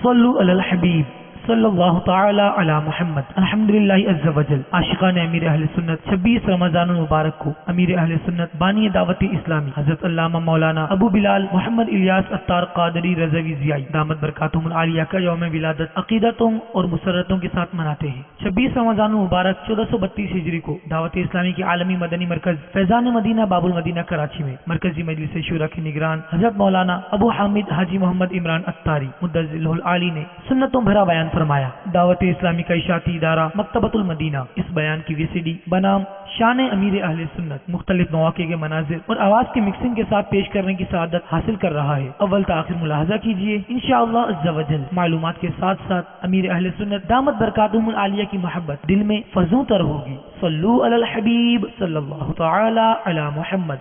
صلو علی الحبیب صلی اللہ تعالی علی محمد الحمدللہ عز وجل۔ عاشقان امیر اہل سنت 26 رمضان المبارک کو امیر اہل سنت بانی دعوت اسلامی حضرت علامہ مولانا ابو بلال محمد الیاس عطار قادری رضوی ضیائی دامت برکاتہم العالیہ کا یوم ولادت عقیدتوں اور مسرتوں کے ساتھ مناتے ہیں۔ 26 رمضان المبارک 1432 ہجری کو دعوت اسلامی کے عالمی مدنی مرکز فیضان مدینہ باب المدینہ کراچی میں مرکزی مجلس شورا کے نگران حضرت مولانا ابو حامد حاجی محمد عمران عطاری مدظلہ العالی نے سنتوں بھرا بیان فرمایا۔ دعوت اسلامی کا اشاعتی ادارہ مکتبۃ المدینہ اس بیان کی ویسیڈی بنام شان امیر اہل سنت مختلف مواقع کے مناظر اور آواز کی مکسنگ کے ساتھ پیش کرنے کی سعادت حاصل کر رہا ہے۔ اول تاخیر ملاحظہ کیجیے، انشاءاللہ عز وجل معلومات کے ساتھ ساتھ امیر اہل سنت دامت برکاتہم العالیہ کی محبت دل میں فزوں تر ہوگی۔ صلو علی الحبیب صلی اللہ تعالی علی محمد۔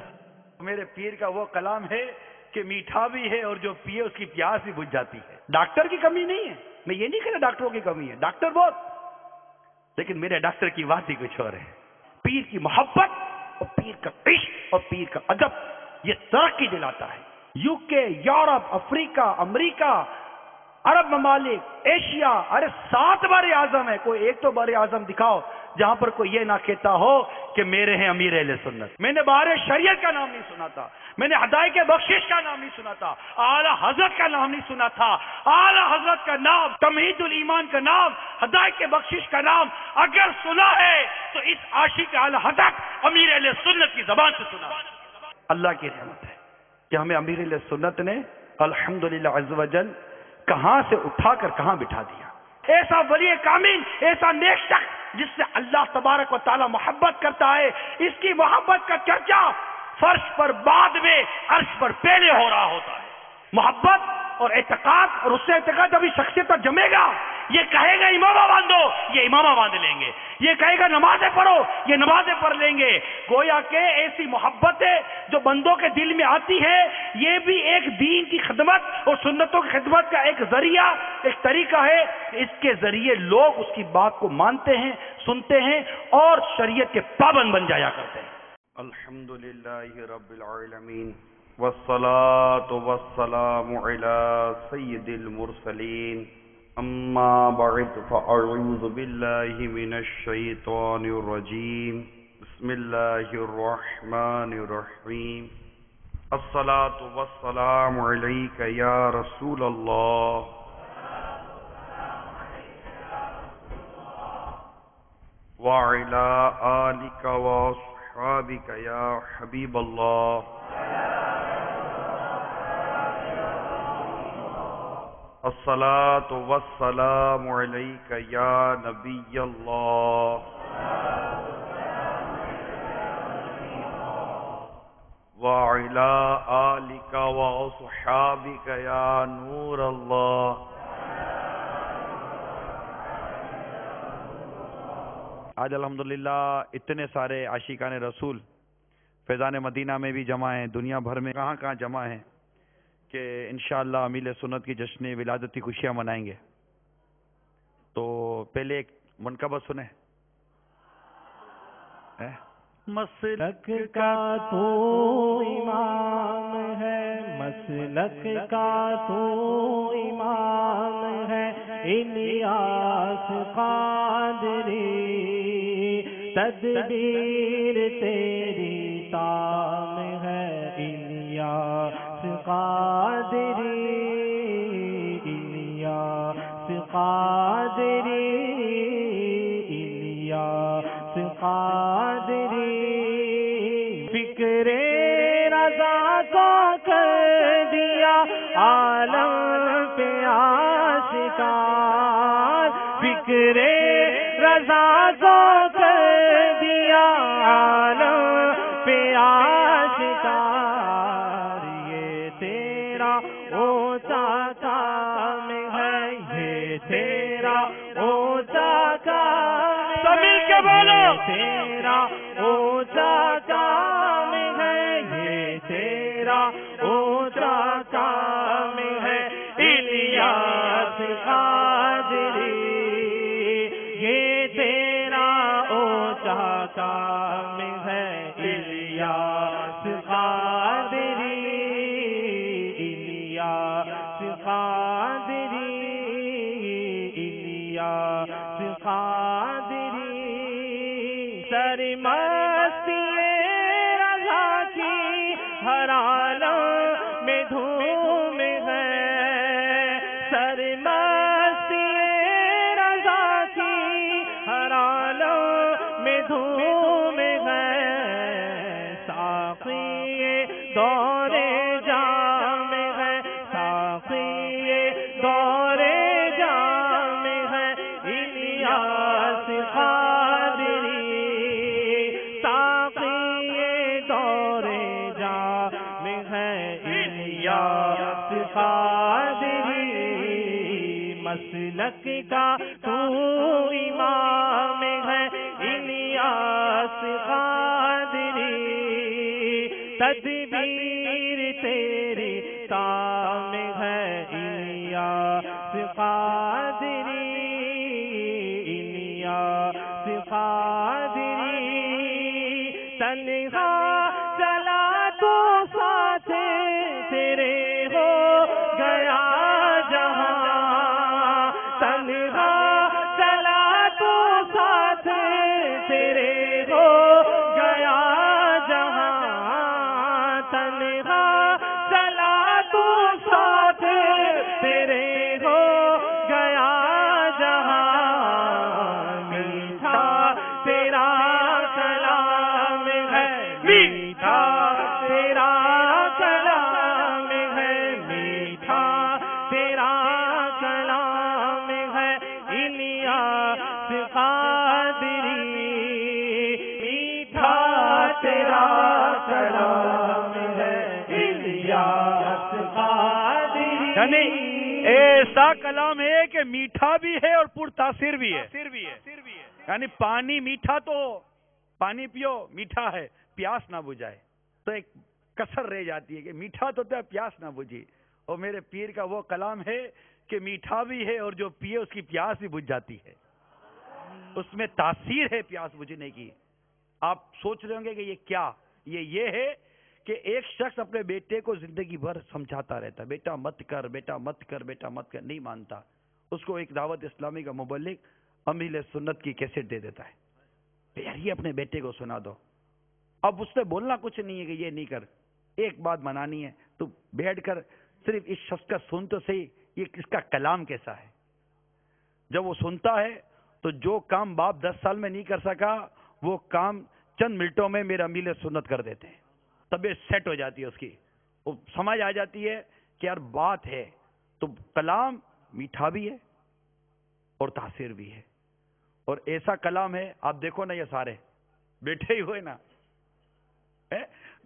میرے پیر کا وہ کلام ہے کہ میٹھا بھی ہے اور جو پیے اس کی پیاس بھی بجھ جاتی ہے۔ ڈاکٹر کی کمی نہیں ہے، میں یہ نہیں کہہ رہا ڈاکٹروں کی کمی ہے، ڈاکٹر بہت، لیکن میرے ڈاکٹر کی بات ہی کچھ اور ہے۔ پیر کی محبت اور پیر کا عشق اور پیر کا ادب یہ ترقی دلاتا ہے۔ UK، یورپ، افریقہ، امریکہ، عرب ممالک، ایشیا، ارے 7 بار اعظم ہے، کوئی ایک تو بار اعظم دکھاؤ جہاں پر کوئی یہ نہ کہتا ہو کہ میرے ہیں امیر اہل سنت۔ میں نے بار شریعت کا نام نہیں سنا تھا، میں نے ہدایت کے بخشش کا نام نہیں سنا تھا، اعلی حضرت کا نام نہیں سنا تھا۔ اعلی حضرت کا نام، تمہید الایمان کا نام، ہدایت کے بخشش کا نام اگر سنا ہے تو اس عاشق اعلی حضرت امیر اہل سنت کی زبان سے سنا۔ اللہ کی رحمت ہے کہ ہمیں امیر اہل سنت نے الحمدللہ عز وجل کہاں سے اٹھا کر کہاں بٹھا دیا۔ ایسا ولی کامل، ایسا نیک شخص جس سے اللہ تبارک و تعالی محبت کرتا ہے، اس کی محبت کا چرچا فرش پر بعد میں عرش پر پہلے ہو رہا ہوتا ہے۔ محبت اور اعتقاد، اور اس سے اعتقاد ابھی شخصیت پر جمے گا۔ یہ کہے گا امامہ باندھو، یہ امامہ باندھ لیں گے۔ یہ کہے گا نمازیں پڑھو، یہ نمازیں پڑھ لیں گے۔ گویا کہ ایسی محبت ہے جو بندوں کے دل میں آتی ہے، یہ بھی ایک دین کی خدمت اور سنتوں کی خدمت کا ایک ذریعہ، ایک طریقہ ہے۔ اس کے ذریعے لوگ اس کی بات کو مانتے ہیں، سنتے ہیں اور شریعت کے پابند بن جایا کرتے ہیں۔ الحمدللہ رب العالمین والصلاة والسلام علی سید المرسلین، اما بعد فاعوذ باللہ من الشیطان الرجیم، بسم اللہ الرحمن الرحیم، الصلاة والسلام علیک یا رسول اللہ، وعلی آلک واصحابک یا حبیب اللہ، الصلاة والسلام علیک یا نبی اللہ، وعلی آلک واصحابک یا نور اللہ۔ آج الحمدللہ اتنے سارے عاشقان رسول فیضان مدینہ میں بھی جمع ہیں، دنیا بھر میں کہاں کہاں جمع ہیں کہ انشاءاللہ امیر سنت کی جشن ولادت کی خوشیاں منائیں گے۔ تو پہلے ایک منقبت سنیں۔ مسلک کا تو امام ہے، مسلک کا تو امام ہے، الیاس قادری، تدبیر تیری تام ہے، الیاس قادری، الیاس قادری، الیاس قادری، فکر رضا کو کر دیا عالم پہ آشکار، فکر رضا کو کر دیا عالم پہ آشکار، یہ تیرا اونچا کام ہے، یہ تیرا اونچا کام ہے، سب مل کے بولو، تیرا اونچا کام ہے، یہ تیرا اونچا کام ہے، الیاس قادری، یہ تیرا اونچا کام ہے، الیاس قادری، الیاس قادری، قادری سرمستی رضا کی ہر عالم میں دھوم ہے سرمستی رضا کی ہر عالم میں دھوم ہے ساقی دور جام ہے ساقی دور جام ہے الیاس قادری ساقی دور جام ہے الیاس قادری مسلک کا تو امام ہے الیاس قادری تدبیر تیری کام ہے الیاس قادری الیاس قادری تنہا چلا تو ساتھ تیرے ہو گیا جہاں تنہا چلا تو ساتھ تیرے ہو گیا جہاں تنہا چلا تو ساتھ تیرے ہو گیا جہاں میٹھا تیرا کلام ہے میٹھا تیرا کلام ہے میٹھا تیرا کلام ہے الیاس قادری میٹھا تیرا کلام ہے الیاس قادری یعنی ایسا کلام ہے کہ میٹھا بھی ہے اور پر تاثیر بھی ہے یعنی پانی میٹھا تو پانی پیو میٹھا ہے پیاس نہ بجھائے تو ایک کسر رہ جاتی ہے کہ میٹھا تو پیاس نہ بجھی اور میرے پیر کا وہ کلام ہے کہ میٹھا بھی ہے اور جو پیے اس کی پیاس بھی بجھ جاتی ہے اس میں تاثیر ہے پیاس بجھنے کی آپ سوچ رہے ہوں گے کہ یہ کیا یہ ہے کہ ایک شخص اپنے بیٹے کو زندگی بھر سمجھاتا رہتا ہے بیٹا مت کر بیٹا مت کر بیٹا مت کر نہیں مانتا اس کو ایک دعوت اسلامی کا مبلغ امیل سنت کی کیسٹ دے دیتا ہے یار یہ اپنے بیٹے کو سنا دو اب اس سے بولنا کچھ نہیں ہے کہ یہ نہیں کر ایک بات منانی ہے تو بیٹھ کر صرف اس شخص کا سن تو صحیح یہ اس کا کلام کیسا ہے جب وہ سنتا ہے تو جو کام باپ 10 سال میں نہیں کر سکا وہ کام چند منٹوں میں میرے امیل سنت کر دیتے ہیں طبیعت سیٹ ہو جاتی ہے اس کی وہ سمجھ آ جاتی ہے کہ یار بات ہے تو کلام میٹھا بھی ہے اور تاثیر بھی ہے اور ایسا کلام ہے آپ دیکھو نا یہ سارے بیٹھے ہی ہوئے نا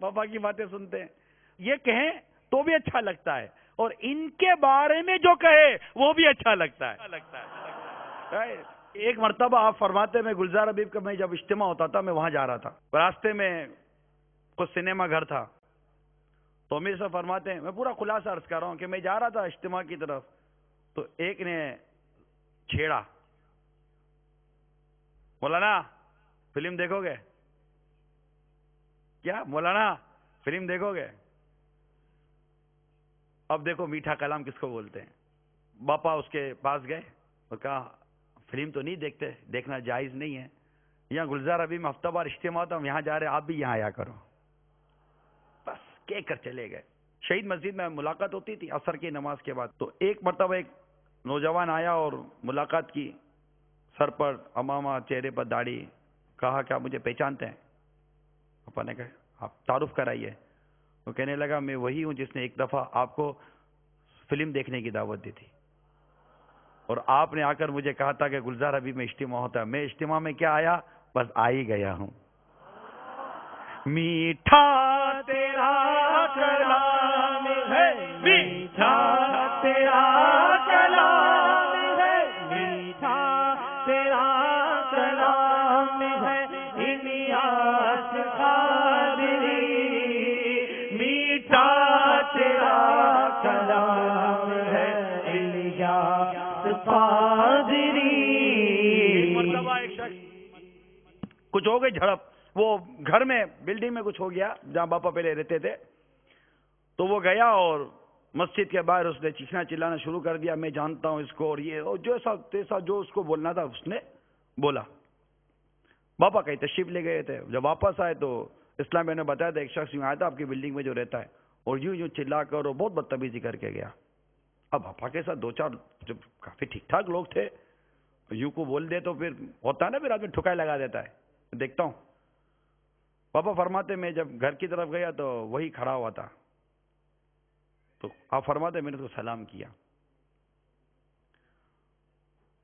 بابا کی باتیں سنتے ہیں یہ کہیں تو بھی اچھا لگتا ہے اور ان کے بارے میں جو کہے وہ بھی اچھا لگتا ہے ایک مرتبہ آپ فرماتے میں گلزار حبیب کا میں جب اجتماع ہوتا تھا میں وہاں جا رہا تھا راستے میں کچھ سنیما گھر تھا تو امیر صاحب فرماتے ہیں میں پورا خلاصہ عرض کر رہا ہوں کہ میں جا رہا تھا اجتماع کی طرف تو ایک نے چھیڑا مولانا فلم دیکھو گے کیا مولانا فلم دیکھو گے اب دیکھو میٹھا کلام کس کو بولتے ہیں باپا اس کے پاس گئے اور کہا فلم تو نہیں دیکھتے دیکھنا جائز نہیں ہے یہاں گلزار ابھی میں ہفتہ بار اجتماع ہوتا ہوں یہاں جا رہے آپ بھی یہاں آیا کرو بس کہہ کر چلے گئے شہید مسجد میں ملاقات ہوتی تھی عصر کی نماز کے بعد تو ایک مرتبہ ایک نوجوان آیا اور ملاقات کی سر پر امامہ چہرے پر داڑھی کہا کہ آپ مجھے پہچانتے ہیں پاپا نے کہا آپ تعارف کرائیے وہ کہنے لگا میں وہی ہوں جس نے ایک دفعہ آپ کو فلم دیکھنے کی دعوت دی تھی اور آپ نے آ کر مجھے کہا تھا کہ گلزار حبیب میں اجتماع ہوتا ہے میں اجتماع میں کیا آیا بس آ ہی گیا ہوں میٹھا تیرا کلام ہے میٹھا تیرا کلام ہے میٹھا تیرا کلام ہے الیاس قادری میٹھا تیرا کلام ہے الیاس قادری کچھ ہو گئی جھڑپ وہ گھر میں بلڈنگ میں کچھ ہو گیا جہاں باپا پہلے رہتے تھے تو وہ گیا اور مسجد کے باہر اس نے چیخنا چلانا شروع کر دیا، میں جانتا ہوں اس کو، اور یہ اور جو ایسا تیسا جو اس کو بولنا تھا اس نے بولا. باپا کہیں تشریف لے گئے تھے. جب واپس آئے تو اسلام میں نے بتایا تھا ایک شخص یوں آیا تھا آپ کی بلڈنگ میں جو رہتا ہے، اور یوں چلا کر اور بہت بدتمیزی کر کے گیا. اب پاپا کے ساتھ دو چار جب کافی ٹھیک ٹھاک لوگ تھے، یوں کو بول دے تو پھر ہوتا ہے نا، پھر آدمی ٹھکائی لگا دیتا ہے. دیکھتا ہوں پاپا فرماتے میں جب گھر کی طرف گیا تو وہی کھڑا ہوا تھا، تو آپ فرماتے میں نے تو سلام کیا.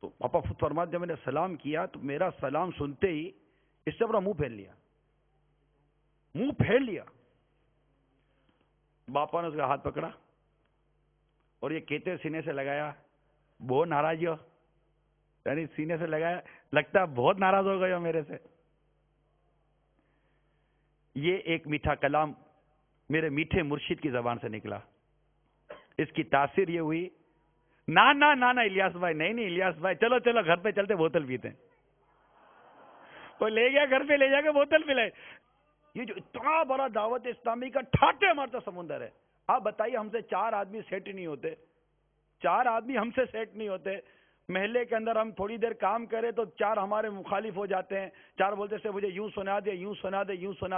تو پاپا خود فرماتے جب میں نے سلام کیا تو میرا سلام سنتے ہی اس سے اپنا منہ پھیر لیا. باپا نے اس کا ہاتھ پکڑا اور یہ کہتے سینے سے لگایا، بہت ناراض ہو، یعنی سینے سے لگایا، لگتا ہے بہت ناراض ہو گئے ہو میرے سے. یہ ایک میٹھا کلام میرے میٹھے مرشد کی زبان سے نکلا. اس کی تاثیر یہ ہوئی، نا الیاس بھائی، نہیں الیاس بھائی، چلو گھر پہ چلتے بوتل پیتے ہیں. وہ لے گیا گھر پہ، لے جا کے بوتل پلائے. یہ جو اتنا بڑا دعوت اسلامی کا ٹھاٹے مارتا سمندر ہے. آپ بتائیے ہم سے 4 آدمی سیٹ ہی نہیں ہوتے، 4 آدمی ہم سے سیٹ نہیں ہوتے. محلے کے اندر ہم تھوڑی دیر کام کریں تو 4 ہمارے مخالف ہو جاتے ہیں. 4 بولتے سے مجھے یوں سنا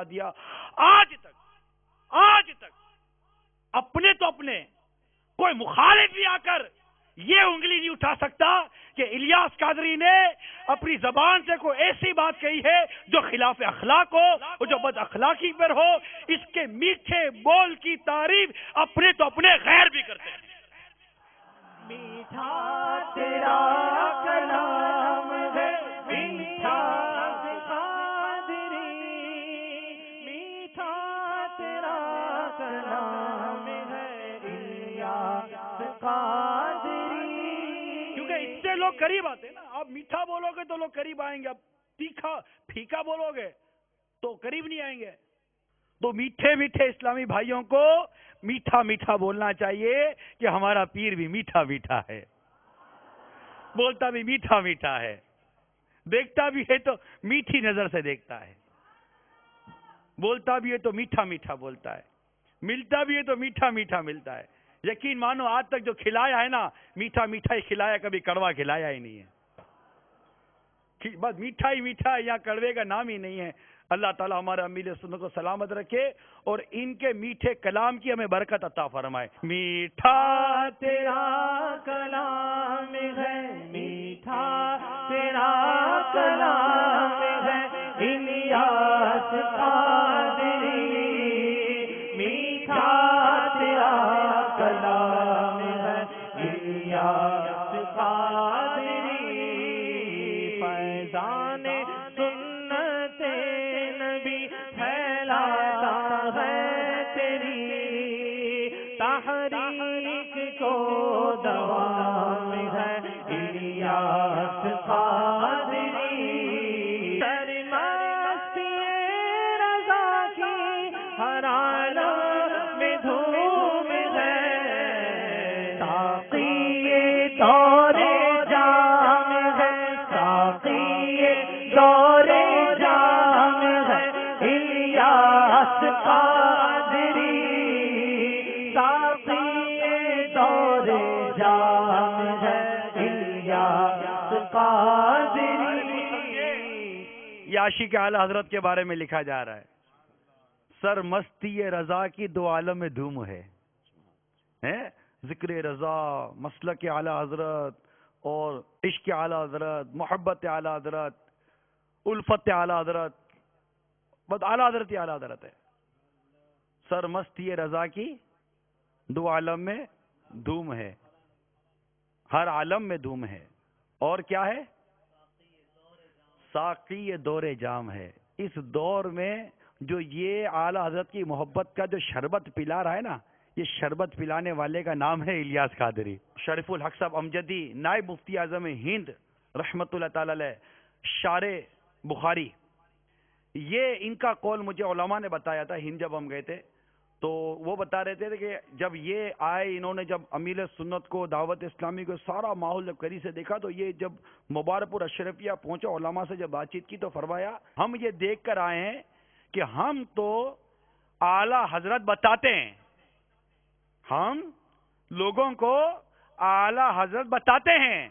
دیا. آج تک اپنے تو اپنے کوئی مخالف بھی آ کر یہ انگلی نہیں اٹھا سکتا کہ الیاس قادری نے اپنی زبان سے کوئی ایسی بات کہی ہے جو خلاف اخلاق ہو اور جو بد اخلاقی پر ہو. اس کے میٹھے بول کی تعریف اپنے تو اپنے غیر بھی کرتے ہیں. میٹھا تیرا کلام ہے، میٹھا قادری، میٹھا تیرا کلام ہے الیاس قادری. کیونکہ اس سے لوگ قریب آتے ہیں نا. آپ میٹھا بولو گے تو لوگ قریب آئیں گے، اب تیکھا پھیکا بولو گے تو قریب نہیں آئیں گے. تو میٹھے میٹھے اسلامی بھائیوں کو میٹھا بولنا چاہیے کہ ہمارا پیر بھی میٹھا ہے، بولتا بھی میٹھا ہے، دیکھتا بھی ہے تو میٹھی نظر سے دیکھتا ہے، بولتا بھی ہے تو میٹھا بولتا ہے، ملتا بھی ہے تو میٹھا ملتا ہے. یقین مانو آج تک جو کھلایا ہے نا، میٹھا ہی کھلایا، کبھی کڑوا کھلایا ہی نہیں ہے. بس میٹھا ہے، یہاں کڑوے کا نام ہی نہیں ہے. اللہ تعالی ہمارے امیل سنت کو سلامت رکھے اور ان کے میٹھے کلام کی ہمیں برکت عطا فرمائے. میٹھا تیرا کلام ہے، میٹھا تیرا کلام ہے الیاس قادری، میٹھا تیرا کلام ہے الیاس قادری. فیضان سنت نبی پھیلاتا ہے تیری، تحریک کو دوام ہے الیاس قادری. سرمستی رضا کی ہر عالم میں دھوم ہے، ساقی دور جام ہے، ساقی دور جام ہے الیاس قادری، ساقی دور جام ہے الیاس قادری. یہ عاشق اعلی حضرت کے بارے میں لکھا جا رہا ہے، سر مستی رضا کی 2 عالم میں دھوم ہے. ذکر رضا، مسلک اعلی حضرت اور عشق اعلی حضرت، محبت اعلی حضرت، الفت اعلی حضرت، بس اعلی حضرت ہی اعلی حضرت ہے. سر مستی رضا کی 2 عالم میں دھوم ہے، ہر عالم میں دھوم ہے. اور کیا ہے؟ ساقی دور جام ہے. اس دور میں جو یہ اعلی حضرت کی محبت کا جو شربت پلا رہا ہے نا، یہ شربت پلانے والے کا نام ہے الیاس قادری. شریف الحق صاحب امجدی، نائب مفتی اعظم ہند رحمت اللہ تعالی علیہ، شارع بخاری، یہ ان کا قول مجھے علماء نے بتایا تھا. ہند جب ہم گئے تھے تو وہ بتا رہے تھے کہ جب یہ آئے، انہوں نے جب امیل سنت کو، دعوت اسلامی کو، سارا ماحول جب قریب سے دیکھا تو یہ جب مبارک پور اشرفیہ پہنچے، علماء سے جب بات چیت کی تو فرمایا ہم یہ دیکھ کر آئے ہیں کہ ہم تو اعلی حضرت بتاتے ہیں، ہم لوگوں کو اعلی حضرت بتاتے ہیں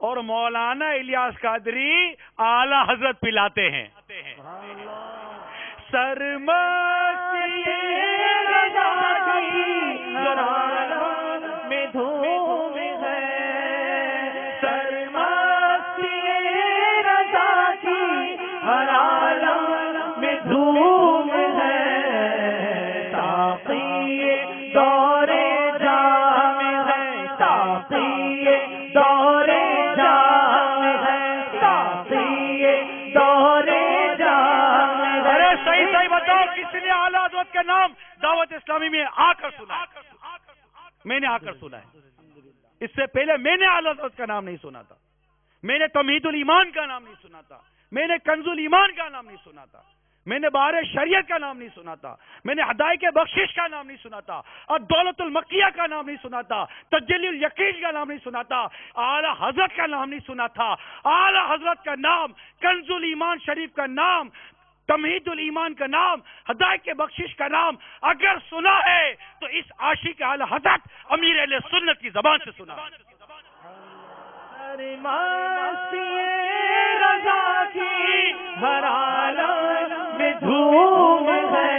اور مولانا الیاس قادری اعلی حضرت پلاتے ہیں. سرمستی رضا کی ہر عالم میں دھوم ہے، سرمستی رضا کی ہر عالم میں دھوم ہے، ساقی دور جام ہے، ساقی دور جام ہے، ساقی دور جام ہے. ارے صحیح بتاؤ، کس نے اعلی حضرت کا نام دعوت اسلامی میں آ کر سنا؟ میں نے آ کر سنا ہے. اس سے پہلے میں نے اعلی حضرت کا نام نہیں سنا تھا. میں نے تمہید الایمان کا نام نہیں سنا تھا. میں نے کنز الایمان کا نام نہیں سنا تھا. میں نے بہار شریعت کا نام نہیں سنا تھا. میں نے ہدایت بخشش کا نام نہیں سنا تھا. اور دولت المکیہ کا نام نہیں سنا تھا. تجلی الیقین کا نام نہیں سنا تھا. اعلی حضرت کا نام نہیں سنا تھا. اعلی حضرت کا نام، کنز الایمان شریف کا نام، تمہید الایمان کا نام، ہدایت بخشش کا نام اگر سنا ہے تو اس عاشق اعلی حضرت امیر اہل سنت کی زبان سے سنا. سرمستی رضا کی ہر عالم میں دھوم ہے،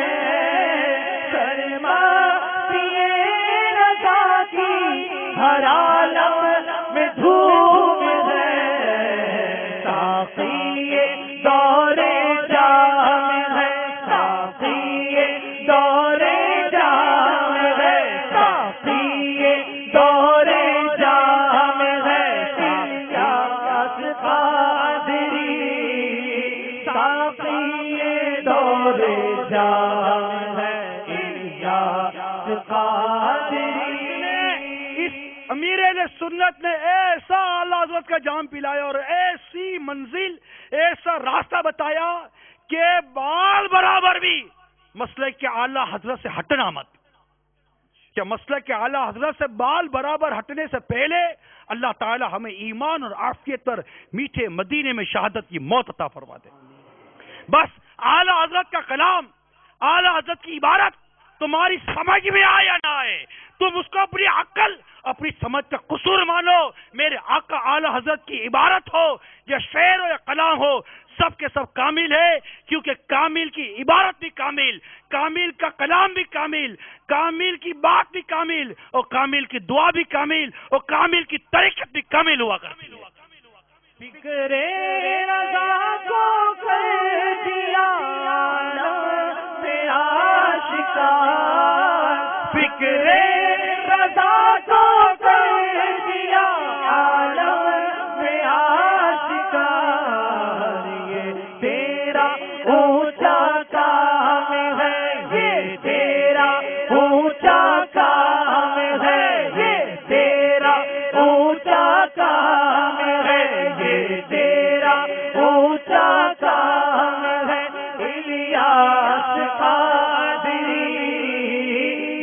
سرمستی رضا کی ہر عالم میں دھوم ہے، ساقی دور جام ہے، ساقی دور جام ہے، ساقی دور جام ہے، الیاس قادری ساقی دور جام ہے، الیاس قادری. اس امیر اہل سنت نے ایسا اعلی حضرت کا جام پلایا اور ایسی منزل، ایسا راستہ بتایا کہ بال برابر بھی مسلک کے اعلی حضرت سے ہٹنا مت. کیا مسلک کے اعلی حضرت سے بال برابر ہٹنے سے پہلے اللہ تعالی ہمیں ایمان اور عافیت پر میٹھے مدینے میں شہادت کی موت عطا فرما دے. بس اعلی حضرت کا کلام، اعلی حضرت کی عبارت تمہاری سمجھ میں آئے یا نہ آئے، تم اس کو اپنی عقل، اپنی سمجھ کا قصور مانو. میرے آقا اعلی حضرت کی عبارت ہو یا شعر ہو یا کلام ہو، سب کے سب کامل ہے، کیونکہ کامل کی عبارت بھی کامل، کامل کا کلام بھی کامل، کامل کی بات بھی کامل، اور کامل کی دعا بھی کامل، اور کامل کی طریقت بھی کامل ہوا کرتی ہے. فکر رضا کو کر دیا عالم میں آشکار، فکر رضا کو کر دیا عالم میں آشکار. یہ تیرا اونچا کام ہے، یہ تیرا اونچا کام ہے، یہ تیرا اونچا کام ہے، یہ تیرا اونچا کام ہے، الیاس قادری.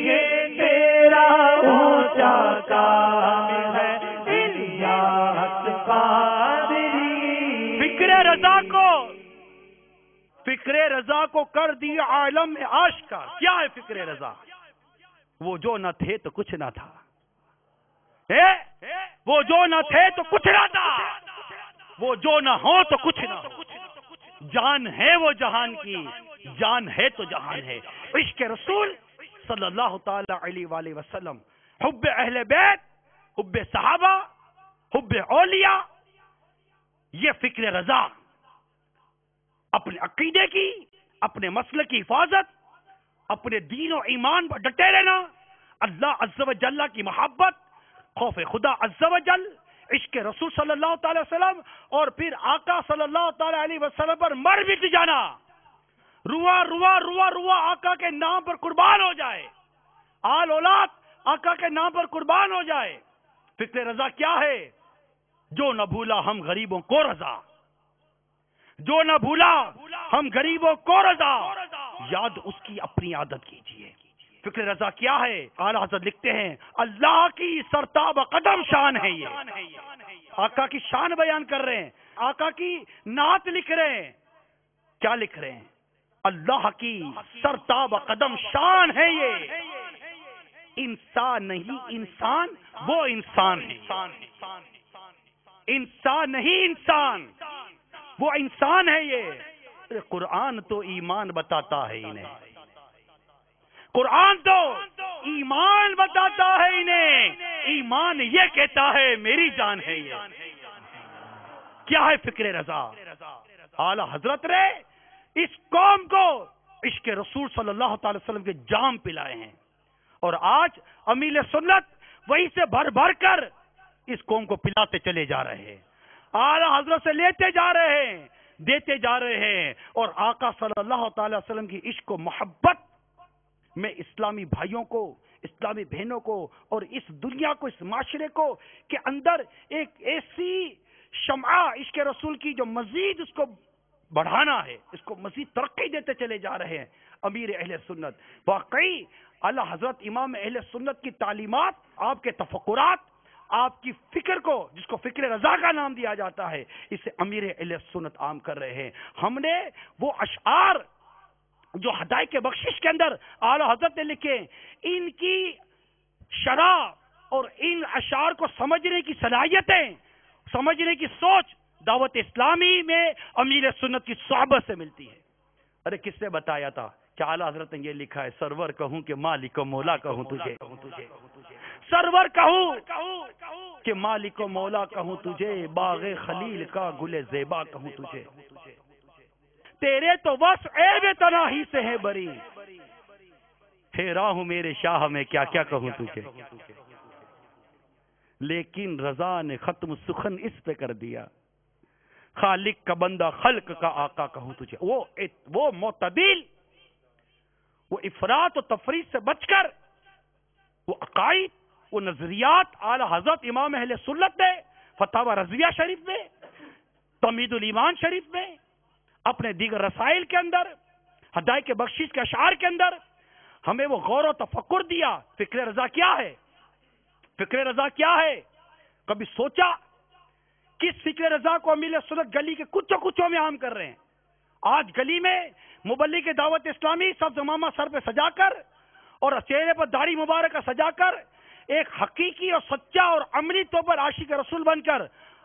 یہ تیرا اونچا کام ہے، الیاس قادری. فکر رضا کو کر دیا عالم میں آشکار. کیا ہے فکر رضا؟ وہ جو نہ تھے تو کچھ نہ تھا، وہ جو نہ تھے تو کچھ نہ تھا، وہ جو نہ ہو تو کچھ نہ ہو. جان ہے وہ جہان کی، جان ہے تو جہان ہے. عشق رسول صلی اللہ تعالی علیہ وآلہ وسلم، حب اہل بیت، حب صحابہ، حب اولیاء، یہ فکر رضا. اپنے عقیدے کی، اپنے مسلک کی حفاظت، اپنے دین و ایمان پر ڈٹے رہنا، اللہ عز و جل کی محبت، خوف خدا عز و جل، عشق رسول صلی اللہ تعالی وسلم، اور پھر آقا صلی اللہ تعالی علیہ وسلم پر مر مٹ جانا. روا روا روا روا آقا کے نام پر قربان ہو جائے، آل اولاد آقا کے نام پر قربان ہو جائے. فکر رضا کیا ہے؟ جو نہ بھولا ہم غریبوں کو رضا، جو نہ بھولا ہم غریبوں کو رضا، یاد اس کی اپنی عادت کیجئے. فکر رضا کیا ہے؟ اعلی حضرت لکھتے ہیں اللہ کی سرتاب قدم شان ہے. یہ آقا کی شان بیان کر رہے ہیں، آقا کی نعت لکھ رہے ہیں. کیا لکھ رہے ہیں؟ اللہ کی سرتاب قدم شان ہے. یہ انسان نہیں انسان، وہ انسان ہے، انسان نہیں انسان، وہ انسان ہے یہ۔ قرآن تو ایمان بتاتا ہے انہیں، قرآن تو ایمان بتاتا ہے انہیں، ایمان یہ کہتا ہے میری جان ہے یہ۔ کیا ہے فکر رضا؟ اعلی حضرت نے اس قوم کو عشق رسول صلی اللہ تعالی وسلم کے جام پلائے ہیں، اور آج امیل سنت وہی سے بھر بھر کر اس قوم کو پلاتے چلے جا رہے ہیں، اعلی حضرت سے لیتے جا رہے ہیں، دیتے جا رہے ہیں، اور آقا صلی اللہ تعالی وسلم کی عشق و محبت میں اسلامی بھائیوں کو، اسلامی بہنوں کو، اور اس دنیا کو، اس معاشرے کو کے اندر ایک ایسی شمعہ عشق رسول کی جو مزید اس کو بڑھانا ہے، اس کو مزید ترقی دیتے چلے جا رہے ہیں امیر اہل سنت۔ واقعی اعلی حضرت امام اہل سنت کی تعلیمات، آپ کے تفکرات، آپ کی فکر کو، جس کو فکر رضا کا نام دیا جاتا ہے، اسے امیر اہل سنت عام کر رہے ہیں۔ ہم نے وہ اشعار جو ہدایت کے بخشش کے اندر اعلی حضرت نے لکھے، ان کی شرح اور ان اشعار کو سمجھنے کی صلاحیتیں، سمجھنے کی سوچ دعوت اسلامی میں امیر سنت کی صحبت سے ملتی ہے۔ ارے کس نے بتایا تھا کہ اعلی حضرت نے یہ لکھا ہے، سرور کہوں کہ مالک و مولا کہوں تجھے، سرور کہوں کہ مالک و مولا کہوں تجھے، باغ خلیل کا گل زیبا کہوں تجھے، تیرے تو بس عیب تناہی سے ہے بری، حیران ہوں میرے شاہ میں کیا کیا کہوں تجھے، لیکن رضا نے ختم سخن اس پہ کر دیا، خالق کا بندہ خلق کا آقا کہوں تجھے۔ وہ معتدل، وہ افراط و تفریط سے بچ کر، وہ عقائد، وہ نظریات اعلی حضرت امام اہل سنت نے فتاوی رضویہ شریف میں، تمہید الایمان شریف میں، اپنے دیگر رسائل کے اندر، ہدایت کے بخشش کے اشعار کے اندر ہمیں وہ غور و تفکر دیا۔ فکر رضا کیا ہے؟ فکر رضا کیا ہے؟ کبھی سوچا کس فکر رضا کو امیر سنت گلی کے کچوں کچوں میں عام کر رہے ہیں؟ آج گلی میں مبلغ دعوت اسلامی سبز امامہ سر پہ سجا کر اور چہرے پر داڑھی مبارکہ سجا کر ایک حقیقی اور سچا اور عملی طور پر عاشق رسول بن کر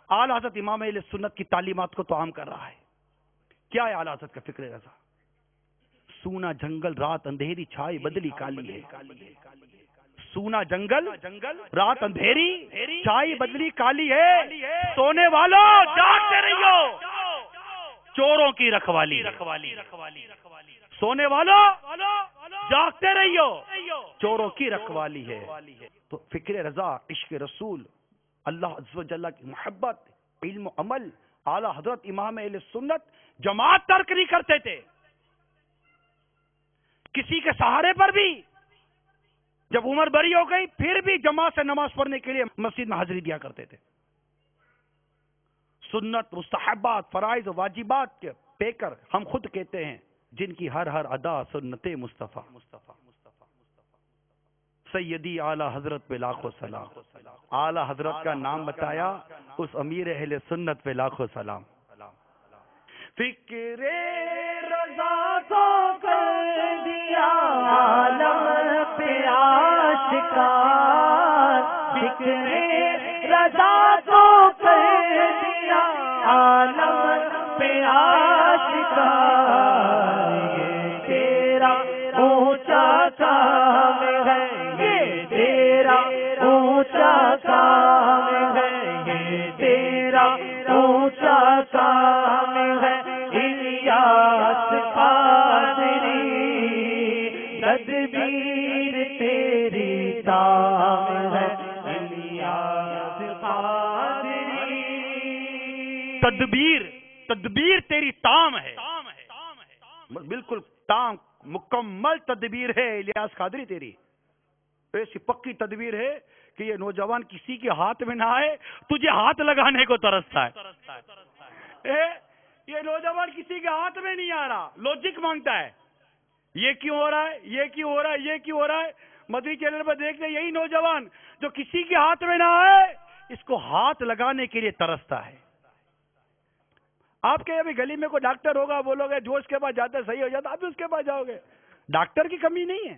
اعلی حضرت امام اہل سنت کی تعلیمات کو تو عام کر رہا ہے۔ کیا ہے اعلی حضرت کا فکر رضا؟ سونا جنگل رات اندھیری چھائی بدلی کالی ہے، سونا جنگل رات اندھیری چھائی بدلی کالی ہے، سونے والوں جاگتے رہیو، چوروں کی رکھوالی، سونے والوں جاگتے رہیو، چوروں کی رکھوالی ہے۔ تو فکر رضا، عشق رسول، اللہ عز و جل کی محبت، علم و عمل، اعلی حضرت امام اہل سنت جماعت ترک نہیں کرتے تھے، کسی کے سہارے پر بھی جب عمر بری ہو گئی پھر بھی جماعت سے نماز پڑھنے کے لیے مسجد میں حاضری دیا کرتے تھے۔ سنت، مستحبات، فرائض و واجبات کے پیکر ہم خود کہتے ہیں، جن کی ہر ہر ادا سنت مصطفیٰ، سیدی اعلی حضرت پہ لاکھوں سلام۔ اعلی حضرت کا نام بتایا، اس امیر اہل سنت پہ لاکھوں سلام۔ فکر رضا کو کر دیا عالم پہ آشکار، فکر رضا کو کر دیا عالم پہ آشکار، یہ تیرا اونچا کام ہے، یہ تیرا اونچا کام ہے، یہ تیرا اونچا کام ہے، الیاس قادری تدبیر تیری تام ہے، الیاس قادری تدبیر تیری تام ہے، بالکل تام، مکمل تدبیر ہے الیاس قادری تیری، ایسی پکی تدبیر ہے کہ یہ نوجوان کسی کے ہاتھ میں نہ آئے، تجھے ہاتھ لگانے کو ترستا ہے۔ یہ نوجوان کسی کے ہاتھ میں نہیں آ رہا، لوجک مانگتا ہے، یہ کیوں ہو رہا ہے، یہ کیوں ہو رہا ہے، یہ کیوں ہو رہا ہے۔ مدری چینل پر دیکھتے یہی نوجوان جو کسی کے ہاتھ میں نہ آئے اس کو ہاتھ لگانے کے لیے ترستا ہے۔ آپ کے ابھی گلی میں کوئی ڈاکٹر ہوگا، بولو گے جو اس کے پاس جاتا ہے صحیح ہو جاتا، آپ بھی اس کے پاس جاؤ گے۔ ڈاکٹر کی کمی نہیں ہے،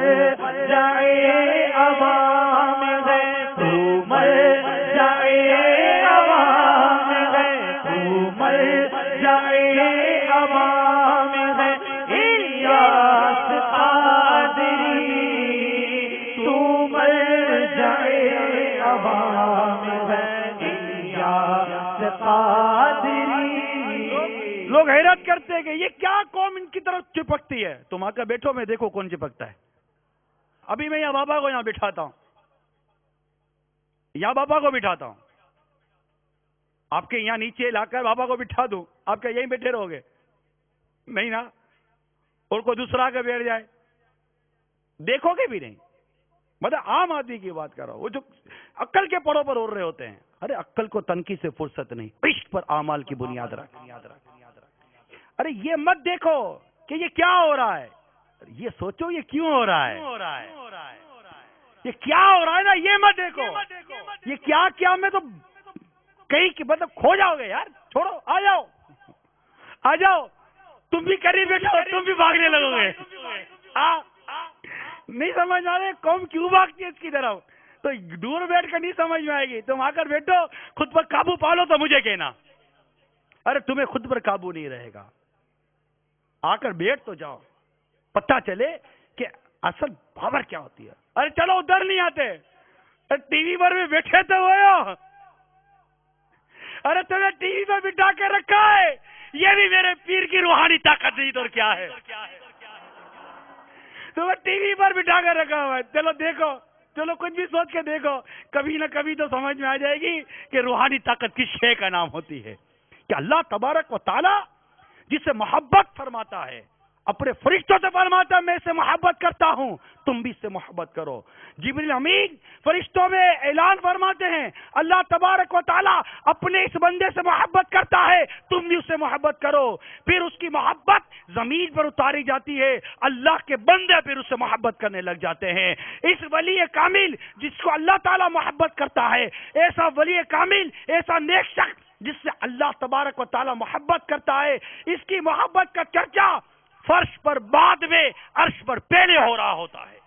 مرجع عوام ہے، تو مرجع عوام ہے، تو مرجع عوام ہے، الیاس قادری تو مرجع عوام ہے، الیاس قادری۔ لوگ حیرت کرتے ہیں کہ یہ کیا قوم ان کی طرف چپکتی ہے، تم آ کر بیٹھو میں دیکھو کون چپکتا ہے۔ ابھی میں یہاں بابا کو یہاں بٹھاتا ہوں، یہاں بابا کو بٹھاتا ہوں، آپ کے یہاں نیچے لا کر بابا کو بٹھا دوں، آپ کیا یہیں بیٹھے رہو گے؟ نہیں نا، اور کوئی دوسرا آ کے بیٹھ جائے دیکھو گے بھی نہیں۔ مطلب عام آدمی کی بات کر رہا ہوں، وہ جو عقل کے پڑوں پر اڑ رہے ہوتے ہیں۔ ارے عقل کو تنقید سے فرصت نہیں، عشق پر اعمال کی بنیاد رکھ۔ ارے یہ مت دیکھو کہ یہ کیا ہو رہا ہے، یہ سوچو یہ کیوں ہو رہا ہے، یہ کیا ہو رہا ہے نا، یہ مت دیکھو یہ کیا میں تو کہیں مطلب کھو جاؤ گے یار۔ چھوڑو، آ جاؤ، تم بھی قریب بیٹھو، تم بھی بھاگنے لگو گے۔ نہیں سمجھ آ رہے قوم کیوں بھاگتی ہے اس کی طرف، تو دور بیٹھ کر نہیں سمجھ میں آئے گی۔ تم آ کر بیٹھو، خود پر قابو پالو تو مجھے کہنا۔ ارے تمہیں خود پر قابو نہیں رہے گا، آ کر بیٹھ تو جاؤ، پتہ چلے کہ اصل پاور کیا ہوتی ہے۔ ارے چلو ادھر نہیں آتے، ٹی وی پر بھی بیٹھے تو ہوئے ہو، ارے تمہیں ٹی وی پر بٹھا کے رکھا ہے، یہ بھی میرے پیر کی روحانی طاقت نہیں تو کیا ہے، تمہیں ٹی وی پر بٹھا کے رکھا ہوا ہے۔ چلو دیکھو، چلو کچھ بھی سوچ کے دیکھو، کبھی نہ کبھی تو سمجھ میں آ جائے گی کہ روحانی طاقت کس شے کا نام ہوتی ہے۔ کہ اللہ تبارک و تعالی جسے محبت فرماتا ہے، اپنے فرشتوں سے فرماتا ہے میں اسے محبت کرتا ہوں، تم بھی اس سے محبت کرو۔ جبریل امین فرشتوں میں اعلان فرماتے ہیں اللہ تبارک و تعالی اپنے اس بندے سے محبت کرتا ہے، تم بھی اس سے محبت کرو۔ پھر اس کی محبت زمین پر اتاری جاتی ہے، اللہ کے بندے پھر اس سے محبت کرنے لگ جاتے ہیں۔ اس ولی کامل جس کو اللہ تعالی محبت کرتا ہے، ایسا ولی کامل، ایسا نیک شخص جس سے اللہ تبارک و تعالی محبت کرتا ہے، اس کی محبت کا چرچا فرش پر بعد میں، عرش پر پہلے ہو رہا ہوتا ہے۔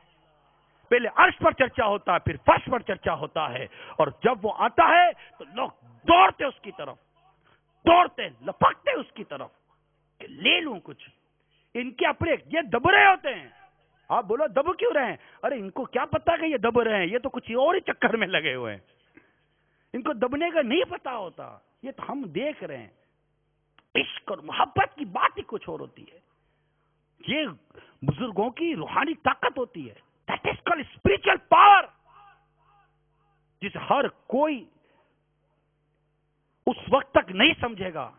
پہلے عرش پر چرچا ہوتا ہے، پھر فرش پر چرچا ہوتا ہے، اور جب وہ آتا ہے تو لوگ دوڑتے اس کی طرف، دوڑتے لپکتے اس کی طرف کہ لے لوں کچھ۔ ان کے اپنے یہ دب رہے ہوتے ہیں۔ آپ بولو دب کیوں رہے ہیں؟ ارے ان کو کیا پتا کہ یہ دب رہے ہیں، یہ تو کچھ اور ہی چکر میں لگے ہوئے ہیں، ان کو دبنے کا نہیں پتا ہوتا، یہ تو ہم دیکھ رہے ہیں۔ عشق اور محبت کی بات ہی کچھ اور ہوتی ہے، یہ بزرگوں کی روحانی طاقت ہوتی ہے، that is called spiritual power، جسے ہر کوئی اس وقت تک نہیں سمجھے گا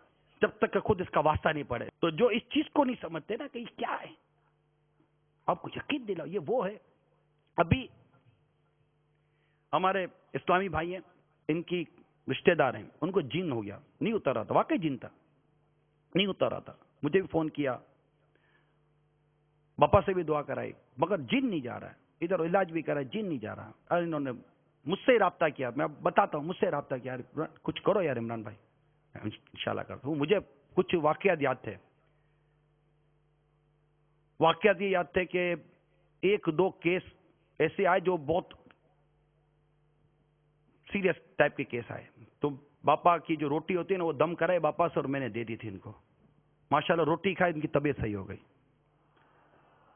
جب تک کہ خود اس کا واسطہ نہیں پڑے۔ تو جو اس چیز کو نہیں سمجھتے نا کہ یہ کیا ہے، آپ کو یقین دلاؤ یہ وہ ہے۔ ابھی ہمارے اسلامی بھائی ہیں، ان کی رشتہ دار ہیں، ان کو جن ہو گیا، نہیں اتر رہا تھا، واقعی جن تھا، نہیں اتر رہا تھا، مجھے بھی فون کیا، باپا سے بھی دعا کرائی، مگر جن نہیں جا رہا ہے، ادھر علاج بھی کرا، جن نہیں جا رہا۔ اور انہوں نے مجھ سے رابطہ کیا، میں بتاتا ہوں، مجھ سے رابطہ کیا، کچھ کرو یار عمران بھائی، انشاءاللہ کرتا ہوں۔ مجھے کچھ واقعات یاد تھے، واقعات یہ یاد تھے کہ ایک دو کیس ایسے آئے جو بہت سیریس ٹائپ کے کیس آئے، تو باپا کی جو روٹی ہوتی ہے نا وہ دم کرائے باپا سے، اور میں نے دے دی تھی ان کو، ماشاءاللہ روٹی کھائے ان کی طبیعت صحیح ہو گئی۔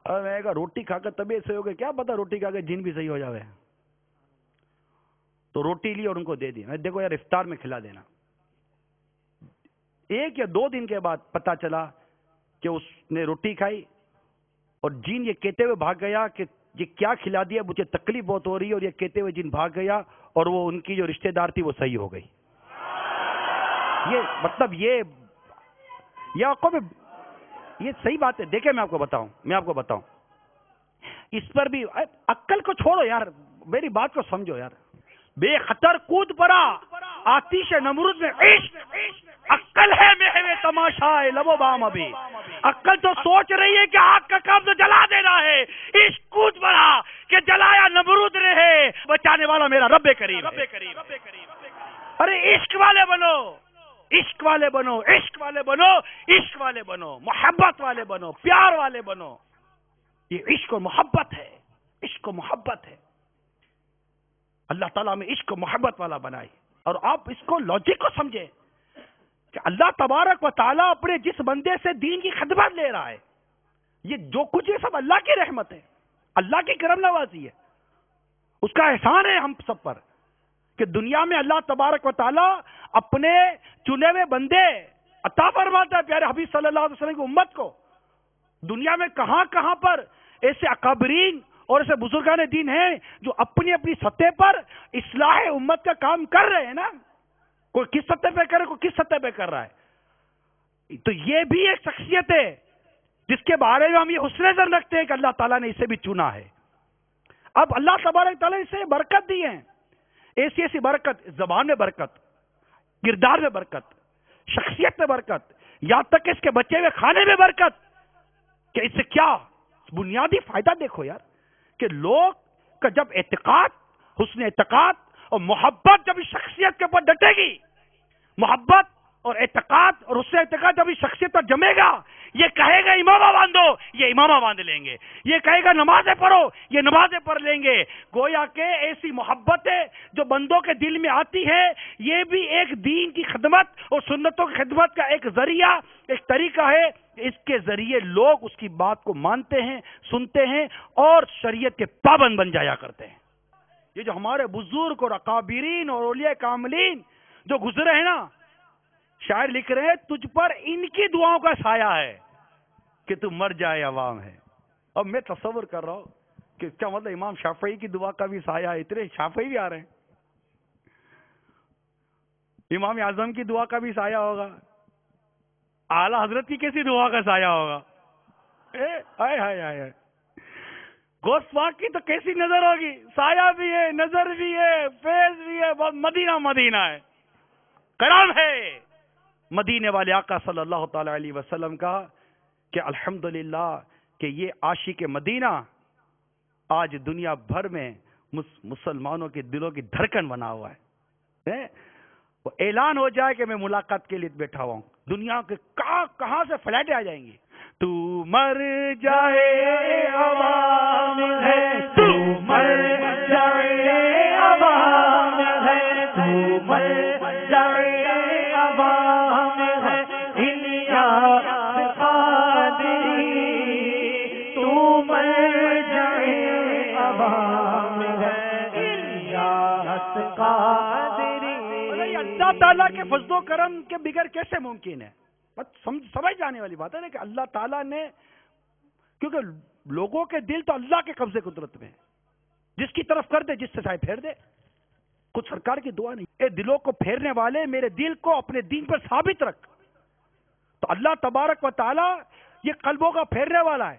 اور میں نے کہا روٹی کھا کر طبیعت صحیح ہو گئی، کیا پتا روٹی کھا کے جن بھی صحیح ہو جاوے۔ تو روٹی لی اور ان کو دے دی، میں دیکھو یار افطار میں کھلا دینا۔ 1 یا 2 دن کے بعد پتا چلا کہ اس نے روٹی کھائی اور جن یہ کہتے ہوئے بھاگ گیا کہ یہ کیا کھلا دیا، مجھے تکلیف بہت ہو رہی ہے، اور یہ کہتے ہوئے جن بھاگ گیا، اور وہ ان کی جو رشتہ دار تھی وہ صحیح ہو گئی۔ یہ مطلب یہ صحیح بات ہے۔ دیکھیں میں آپ کو بتاؤں اس پر بھی عقل کو چھوڑو یار، میری بات کو سمجھو یار۔ بے خطر کود پڑا آتش نمرود میں عشق، عقل ہے محو تماشا لب و بام، ابھی عقل تو سوچ رہی ہے کہ آگ کا کام تو جلا دینا ہے، عشق کود پڑا کہ جلایا نمرود رہے، بچانے والا میرا رب کریم ہے۔ ارے عشق والے بنو، عشق والے بنو، عشق والے بنو، عشق والے بنو، محبت والے بنو، پیار والے بنو۔ یہ عشق اور محبت ہے، عشق و محبت ہے. اللہ تعالیٰ میں عشق و محبت والا بنائے. اور آپ اس کو لاجک کو سمجھیں کہ اللہ تبارک و تعالیٰ اپنے جس بندے سے دین کی خدمت لے رہا ہے، یہ جو کچھ ہے سب اللہ کی رحمت ہے، اللہ کی کرم نوازی ہے، اس کا احسان ہے ہم سب پر کہ دنیا میں اللہ تبارک و تعالیٰ اپنے چنے ہوئے بندے عطا فرماتا ہے پیارے حبیب صلی اللہ علیہ وسلم کی امت کو. دنیا میں کہاں کہاں پر ایسے اکابرین اور ایسے بزرگان دین ہیں جو اپنی اپنی سطح پر اصلاح امت کا کام کر رہے ہیں نا. کوئی کس سطح پہ کر رہا ہے، کوئی کس سطح پہ کر رہا ہے. تو یہ بھی ایک شخصیت ہے جس کے بارے میں ہم یہ حسن نظر رکھتے ہیں کہ اللہ تعالیٰ نے اسے بھی چنا ہے. اب اللہ تبارک تعالیٰ نے اسے برکت دی ہے، ایسی ایسی برکت، زبان میں برکت، کردار میں برکت، شخصیت میں برکت، یہاں تک کہ اس کے بچے ہوئے کھانے میں برکت. کہ اس سے کیا بنیادی فائدہ دیکھو یار، کہ لوگ کا جب اعتقاد، حسن اعتقاد اور محبت جب اس شخصیت کے اوپر ڈٹے گی، محبت اور اعتقاد اور حسن اعتقاد جب اس شخصیت پر جمے گا، یہ کہے گا امامہ باندھو، یہ امامہ باندھ لیں گے. یہ کہے گا نمازیں پڑھو، یہ نمازیں پڑھ لیں گے. گویا کہ ایسی محبت ہے جو بندوں کے دل میں آتی ہے. یہ بھی ایک دین کی خدمت اور سنتوں کی خدمت کا ایک ذریعہ، ایک طریقہ ہے. اس کے ذریعے لوگ اس کی بات کو مانتے ہیں، سنتے ہیں اور شریعت کے پابند بن جایا کرتے ہیں. یہ جو ہمارے بزرگ اور اکابرین اور اولیاء کاملین جو گزرے ہیں نا، شاعر لکھ رہے ہیں تجھ پر ان کی دعاؤں کا سایہ ہے کہ تو مر جائے عوام ہے. اب میں تصور کر رہا ہوں کہ کیا مطلب امام شافعی کی دعا کا بھی سایہ ہے. اتنے شافعی بھی آ رہے ہیں. امام اعظم کی دعا کا بھی سایہ ہوگا، اعلی حضرت کی کیسی دعا کا سایہ ہوگا. غوث پاک کی تو کیسی نظر ہوگی، سایہ بھی ہے، نظر بھی ہے، فیض بھی ہے. بہت مدینہ مدینہ ہے، کرم ہے مدینے والے آقا صلی اللہ تعالی علیہ وسلم کا کہ الحمدللہ کہ یہ عاشق مدینہ آج دنیا بھر میں مسلمانوں کے دلوں کی دھڑکن بنا ہوا ہے. وہ اعلان ہو جائے کہ میں ملاقات کے لیے بیٹھا ہوا ہوں، دنیا کے کہاں سے فلائٹیں آ جائیں گی. تو مر جائے عوام ہے، تو مر جائے عوام ہے، تو مر جائے عوام ہے، الیاس قادری تو مر جائے عوام ہے، الیاس قادری. اللہ تعالیٰ کے فضل و کرم کے بغیر کیسے ممکن ہے؟ سمجھ جانے والی بات ہے نا کہ اللہ تعالیٰ نے، کیونکہ لوگوں کے دل تو اللہ کے قبضے قدرت میں ہے، جس کی طرف کر دے، جس سے چاہے پھیر دے. کچھ سرکار کی دعا نہیں. اے دلوں کو پھیرنے والے، میرے دل کو اپنے دین پر ثابت رکھ. تو اللہ تبارک و تعالیٰ یہ قلبوں کا پھیرنے والا ہے.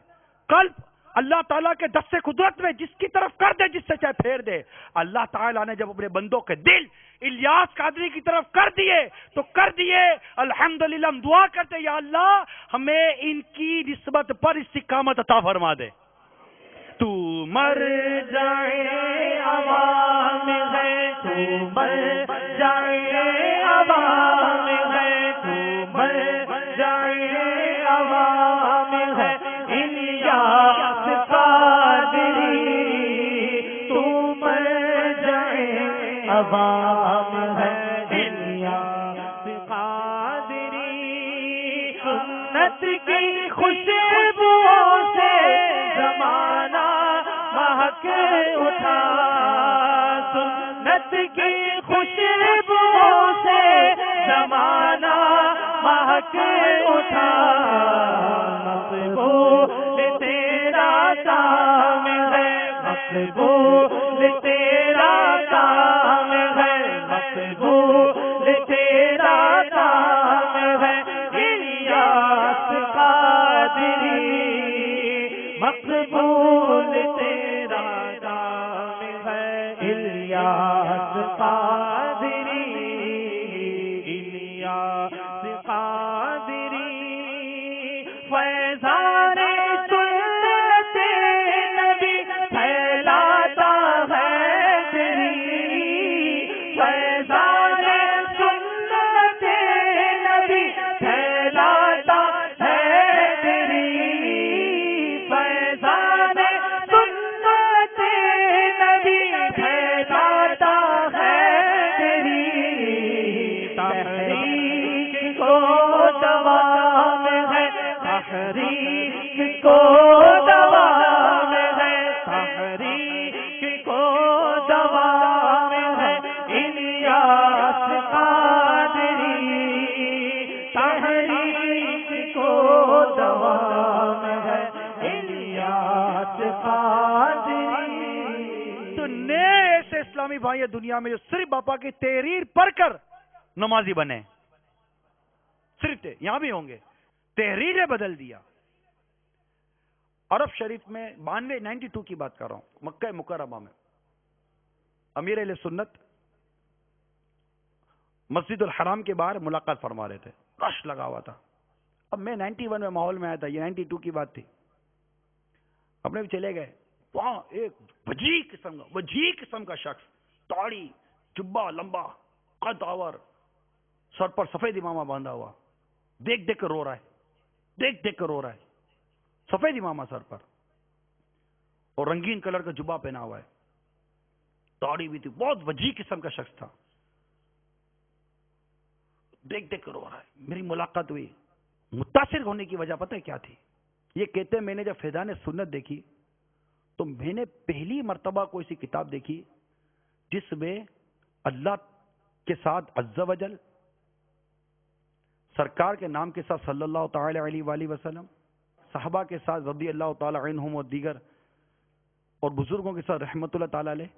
قلب اللہ تعالیٰ کے دست قدرت میں جس کی طرف کر دے، جس سے چاہے پھیر دے. اللہ تعالیٰ نے جب اپنے بندوں کے دل الیاس قادری کی طرف کر دیے تو کر دیے. الحمدللہ ہم دعا کرتے یا اللہ ہمیں ان کی نسبت پر استقامت عطا فرما دے. تو مر جائے عوام ہے، تو مر جائے عوام ہے، تو مر جائے عوام ہے، الیاس قادری تو مر جائے عوام ہے، الیاس قادری. سنت کی خوشبوؤں سے زمانہ مہک اٹھا، سنت کی خوشبوؤں سے زمانہ مہک اٹھا. مقبول تیرا کام ہے، مقبول تیرا کام ہے، مقبول تیرا کام ہے، الیاس قادری مقبول تیرا کام ہے، الیاس قادری، الیاس قادری. فیضان سنت نبی پھیلاتا ہے تیری، فیضان سنت نبی پھیلاتا ہے تیری، فیضان سنت تحریک کو دوام ہے، تحریک کو دوام ہے، تحریک کو دوام ہے، الیاس قادری تحریک کو دوام ہے، الیاس قادری۔ تو نئے ایسے اسلامی بھائی دنیا میں جو صرف باپا کی تحریر پڑھ کر نمازی بنے، صرف یہاں بھی ہوں گے، تحریر نے بدل دیا۔ عرب شریف میں 92 کی بات کر رہا ہوں، مکہ مکرمہ میں امیر اہل سنت مسجد الحرام کے باہر ملاقات فرما رہے تھے، رش لگا ہوا تھا۔ اب میں 91 میں ماحول میں آیا تھا، یہ 92 کی بات تھی، اپنے بھی چلے گئے، وہاں ایک وجیح قسم کا شخص، داڑھی، جبہ لمبا، قد آور، سر پر سفید امامہ باندھا ہوا، دیکھ دیکھ کر رو رہا ہے، سفید امامہ سر پر اور رنگین کلر کا جبہ پہنا ہوا ہے، داڑھی بھی تھی، بہت وجیح قسم کا شخص تھا، دیکھ دیکھ کر رو رہا ہے۔ میری ملاقات ہوئی، متاثر ہونے کی وجہ پتہ ہے کیا تھی؟ یہ کہتے ہیں میں نے جب فیضان سنت دیکھی تو میں نے پہلی مرتبہ کوئی سی کتاب دیکھی جس میں اللہ کے ساتھ عز و جل، سرکار کے نام کے ساتھ صلی اللہ تعالی علیہ وآلہ وسلم، صحابہ کے ساتھ رضی اللہ تعالی عنہم اور دیگر، اور بزرگوں کے ساتھ رحمت اللہ تعالی علیہ۔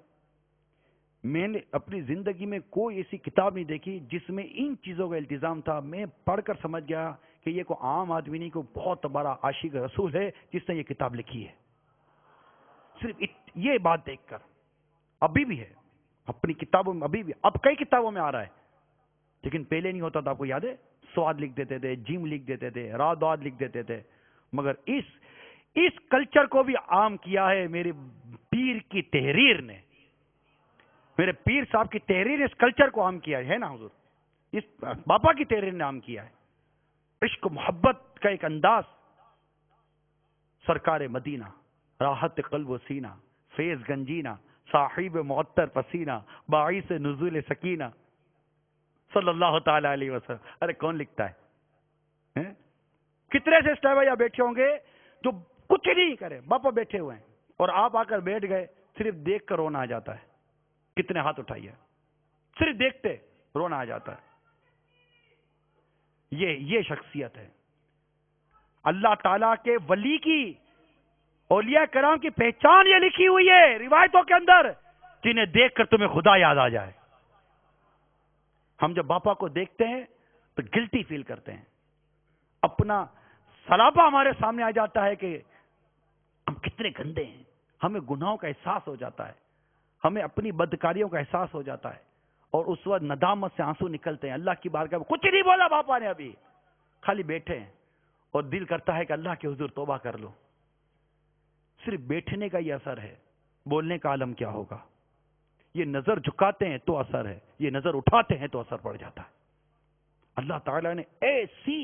میں نے اپنی زندگی میں کوئی ایسی کتاب نہیں دیکھی جس میں ان چیزوں کا التزام تھا۔ میں پڑھ کر سمجھ گیا کہ یہ کوئی عام آدمی نہیں، کوئی بہت بڑا عاشق رسول ہے جس نے یہ کتاب لکھی ہے۔ صرف یہ بات دیکھ کر، ابھی بھی ہے اپنی کتابوں میں، ابھی بھی، اب کئی کتابوں میں آ رہا ہے، لیکن پہلے نہیں ہوتا تھا۔ آپ کو یاد ہے؟ سواد لکھ دیتے تھے، جیم لکھ دیتے تھے، را داد لکھ دیتے تھے، مگر اس کلچر کو بھی عام کیا ہے میرے پیر کی تحریر نے، میرے پیر صاحب کی تحریر نے اس کلچر کو عام کیا ہے نا حضور، اس باپا کی تحریر نے عام کیا ہے۔ عشق و محبت کا ایک انداز، سرکار مدینہ، راحت قلب و سینہ، فیض گنجینہ، صاحب معطر پسینہ، باعث نزول سکینہ، صلی اللہ تعالی علیہ وسلم۔ ارے کون لکھتا ہے؟ کتنے سے اسٹائل بھائی بیٹھے ہوں گے جو کچھ نہیں کرے، باپا بیٹھے ہوئے ہیں اور آپ آ کر بیٹھ گئے، صرف دیکھ کر رونا آ جاتا ہے۔ کتنے ہاتھ اٹھائیے، صرف دیکھتے رونا آ جاتا ہے۔ یہ شخصیت ہے اللہ تعالیٰ کے ولی کی، اولیاء کرام کی پہچان یہ لکھی ہوئی ہے روایتوں کے اندر، جنہیں دیکھ کر تمہیں خدا یاد آ جائے۔ ہم جب باپا کو دیکھتے ہیں تو گلٹی فیل کرتے ہیں، اپنا سراپا ہمارے سامنے آ جاتا ہے کہ ہم کتنے گندے ہیں، ہمیں گناہوں کا احساس ہو جاتا ہے، ہمیں اپنی بدکاریوں کا احساس ہو جاتا ہے، اور اس وقت ندامت سے آنسو نکلتے ہیں۔ اللہ کی بارگاہ میں کچھ نہیں بولا باپا نے، ابھی خالی بیٹھے ہیں، اور دل کرتا ہے کہ اللہ کے حضور توبہ کر لو۔ صرف بیٹھنے کا یہ اثر ہے، بولنے کا عالم کیا ہوگا؟ یہ نظر جھکاتے ہیں تو اثر ہے، یہ نظر اٹھاتے ہیں تو اثر پڑ جاتا ہے۔ اللہ تعالیٰ نے ایسی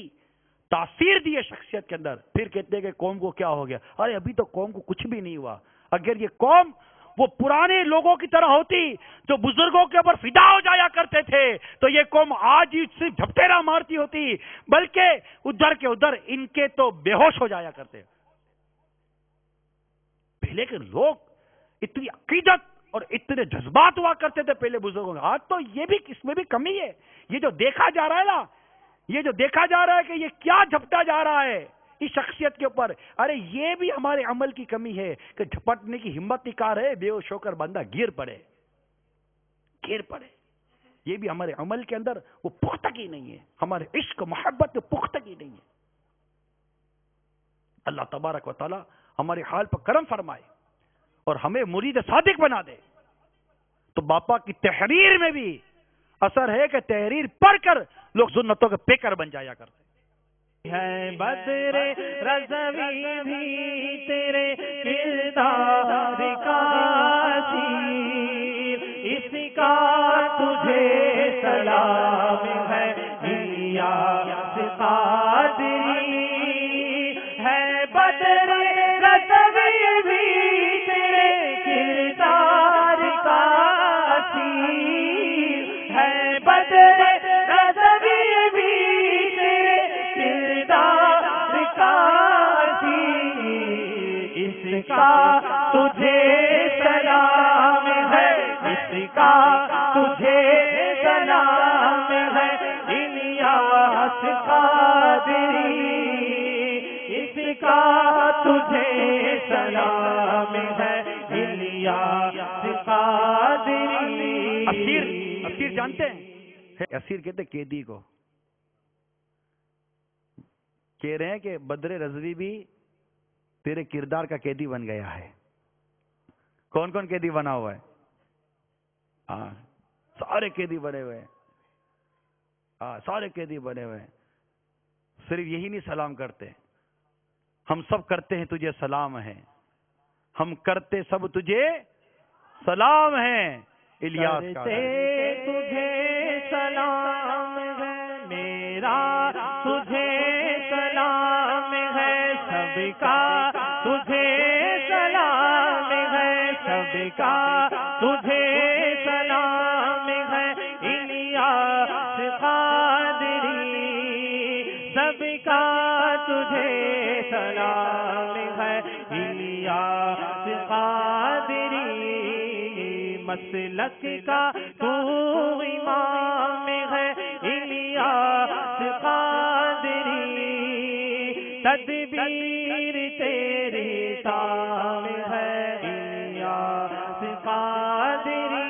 تاثیر دی ہے شخصیت کے اندر، پھر کہتے ہیں کہ قوم کو کیا ہو گیا؟ ارے ابھی تو قوم کو کچھ بھی نہیں ہوا۔ اگر یہ قوم وہ پرانے لوگوں کی طرح ہوتی جو بزرگوں کے اوپر فدا ہو جایا کرتے تھے تو یہ قوم آج ہی صرف جھپٹیرا مارتی ہوتی، بلکہ ادھر کے ادھر ان کے تو بے ہوش ہو جایا کرتے۔ پہلے کے لوگ اتنی عقیدت اور اتنے جذبات ہوا کرتے تھے پہلے بزرگوں کے، آج تو یہ بھی اس میں بھی کمی ہے۔ یہ جو دیکھا جا رہا ہے نا، یہ جو دیکھا جا رہا ہے کہ یہ کیا جھپٹا جا رہا ہے اس شخصیت کے اوپر، ارے یہ بھی ہمارے عمل کی کمی ہے کہ جھپٹنے کی ہمت نکار ہے، بے ہوش ہو کر بندہ گر پڑے۔ یہ بھی ہمارے عمل کے اندر وہ پختگی نہیں ہے، ہمارے عشق محبت میں پختگی نہیں ہے۔ اللہ تبارک و تعالی ہمارے حال پر کرم فرمائے اور ہمیں مرید صادق بنا دے۔ تو باپا کی تحریر میں بھی اثر ہے کہ تحریر پڑھ کر لوگ سنتوں کے پیکر بن جایا کرتے ہے۔ بدر رضوی بھی تیرے کردار کا اسیر، اس کا تجھے سلام ہے الیاس قادری۔ ہے بدر رضوی بھی تیرے کردار کا اسیر، ہے بدر رضوی تجھے سلام ہے الیاس قادری، اس کا تجھے سلام ہے الیاس قادری۔ اسیر جانتے ہیں؟ اسیر کہتے قیدی کو، کہہ رہے ہیں کہ بدر رضوی بھی تیرے کردار کا قیدی بن گیا ہے۔ کون کون قیدی بنا ہوا ہے؟ ہاں سارے قیدی بنے ہوئے ہیں، ہاں سارے قیدی بنے ہوئے ہیں۔ صرف یہی نہیں سلام کرتے، ہم سب کرتے ہیں تجھے سلام ہے، ہم کرتے سب تجھے سلام ہے الیاس کا۔ تجھے سلام ہے میرا، تجھے سلام ہے سب کا، تجھے سلام ہے سب کا، تجھے سلام ہے الیاس قادری، سب کا تجھے سلام ہے الیاس قادری، مسلک کا تو امام ہے الیاس قادری، تدبیر تیری تام ہے الیاس قادری،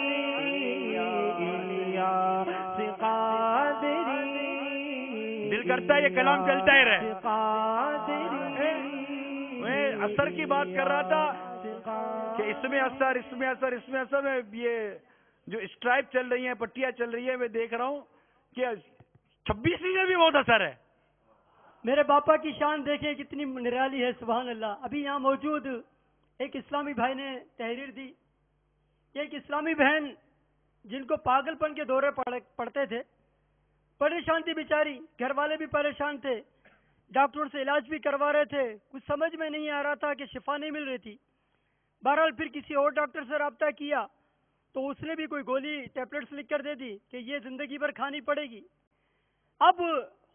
الیاس قادری، دل کرتا ہے یہ کلام چلتا ہی رہے۔ قادری، میں اثر کی بات کر رہا تھا کہ اس میں اثر، اس میں اثر، اس میں اثر، میں یہ جو اسٹرائپ چل رہی ہیں، پٹیاں چل رہی ہیں، میں دیکھ رہا ہوں کہ 26ویں میں بھی بہت اثر ہے۔ میرے باپا کی شان دیکھیں کتنی نرالی ہے، سبحان اللہ۔ ابھی یہاں موجود ایک اسلامی بھائی نے تحریر دی کہ ایک اسلامی بہن جن کو پاگل پن کے دورے پڑتے تھے، پریشان تھی بیچاری، گھر والے بھی پریشان تھے، ڈاکٹروں سے علاج بھی کروا رہے تھے، کچھ سمجھ میں نہیں آ رہا تھا کہ شفا نہیں مل رہی تھی۔ بہرحال پھر کسی اور ڈاکٹر سے رابطہ کیا تو اس نے بھی کوئی گولی ٹیبلٹس لکھ کر دے دی کہ یہ زندگی بھر کھانی پڑے گی۔ اب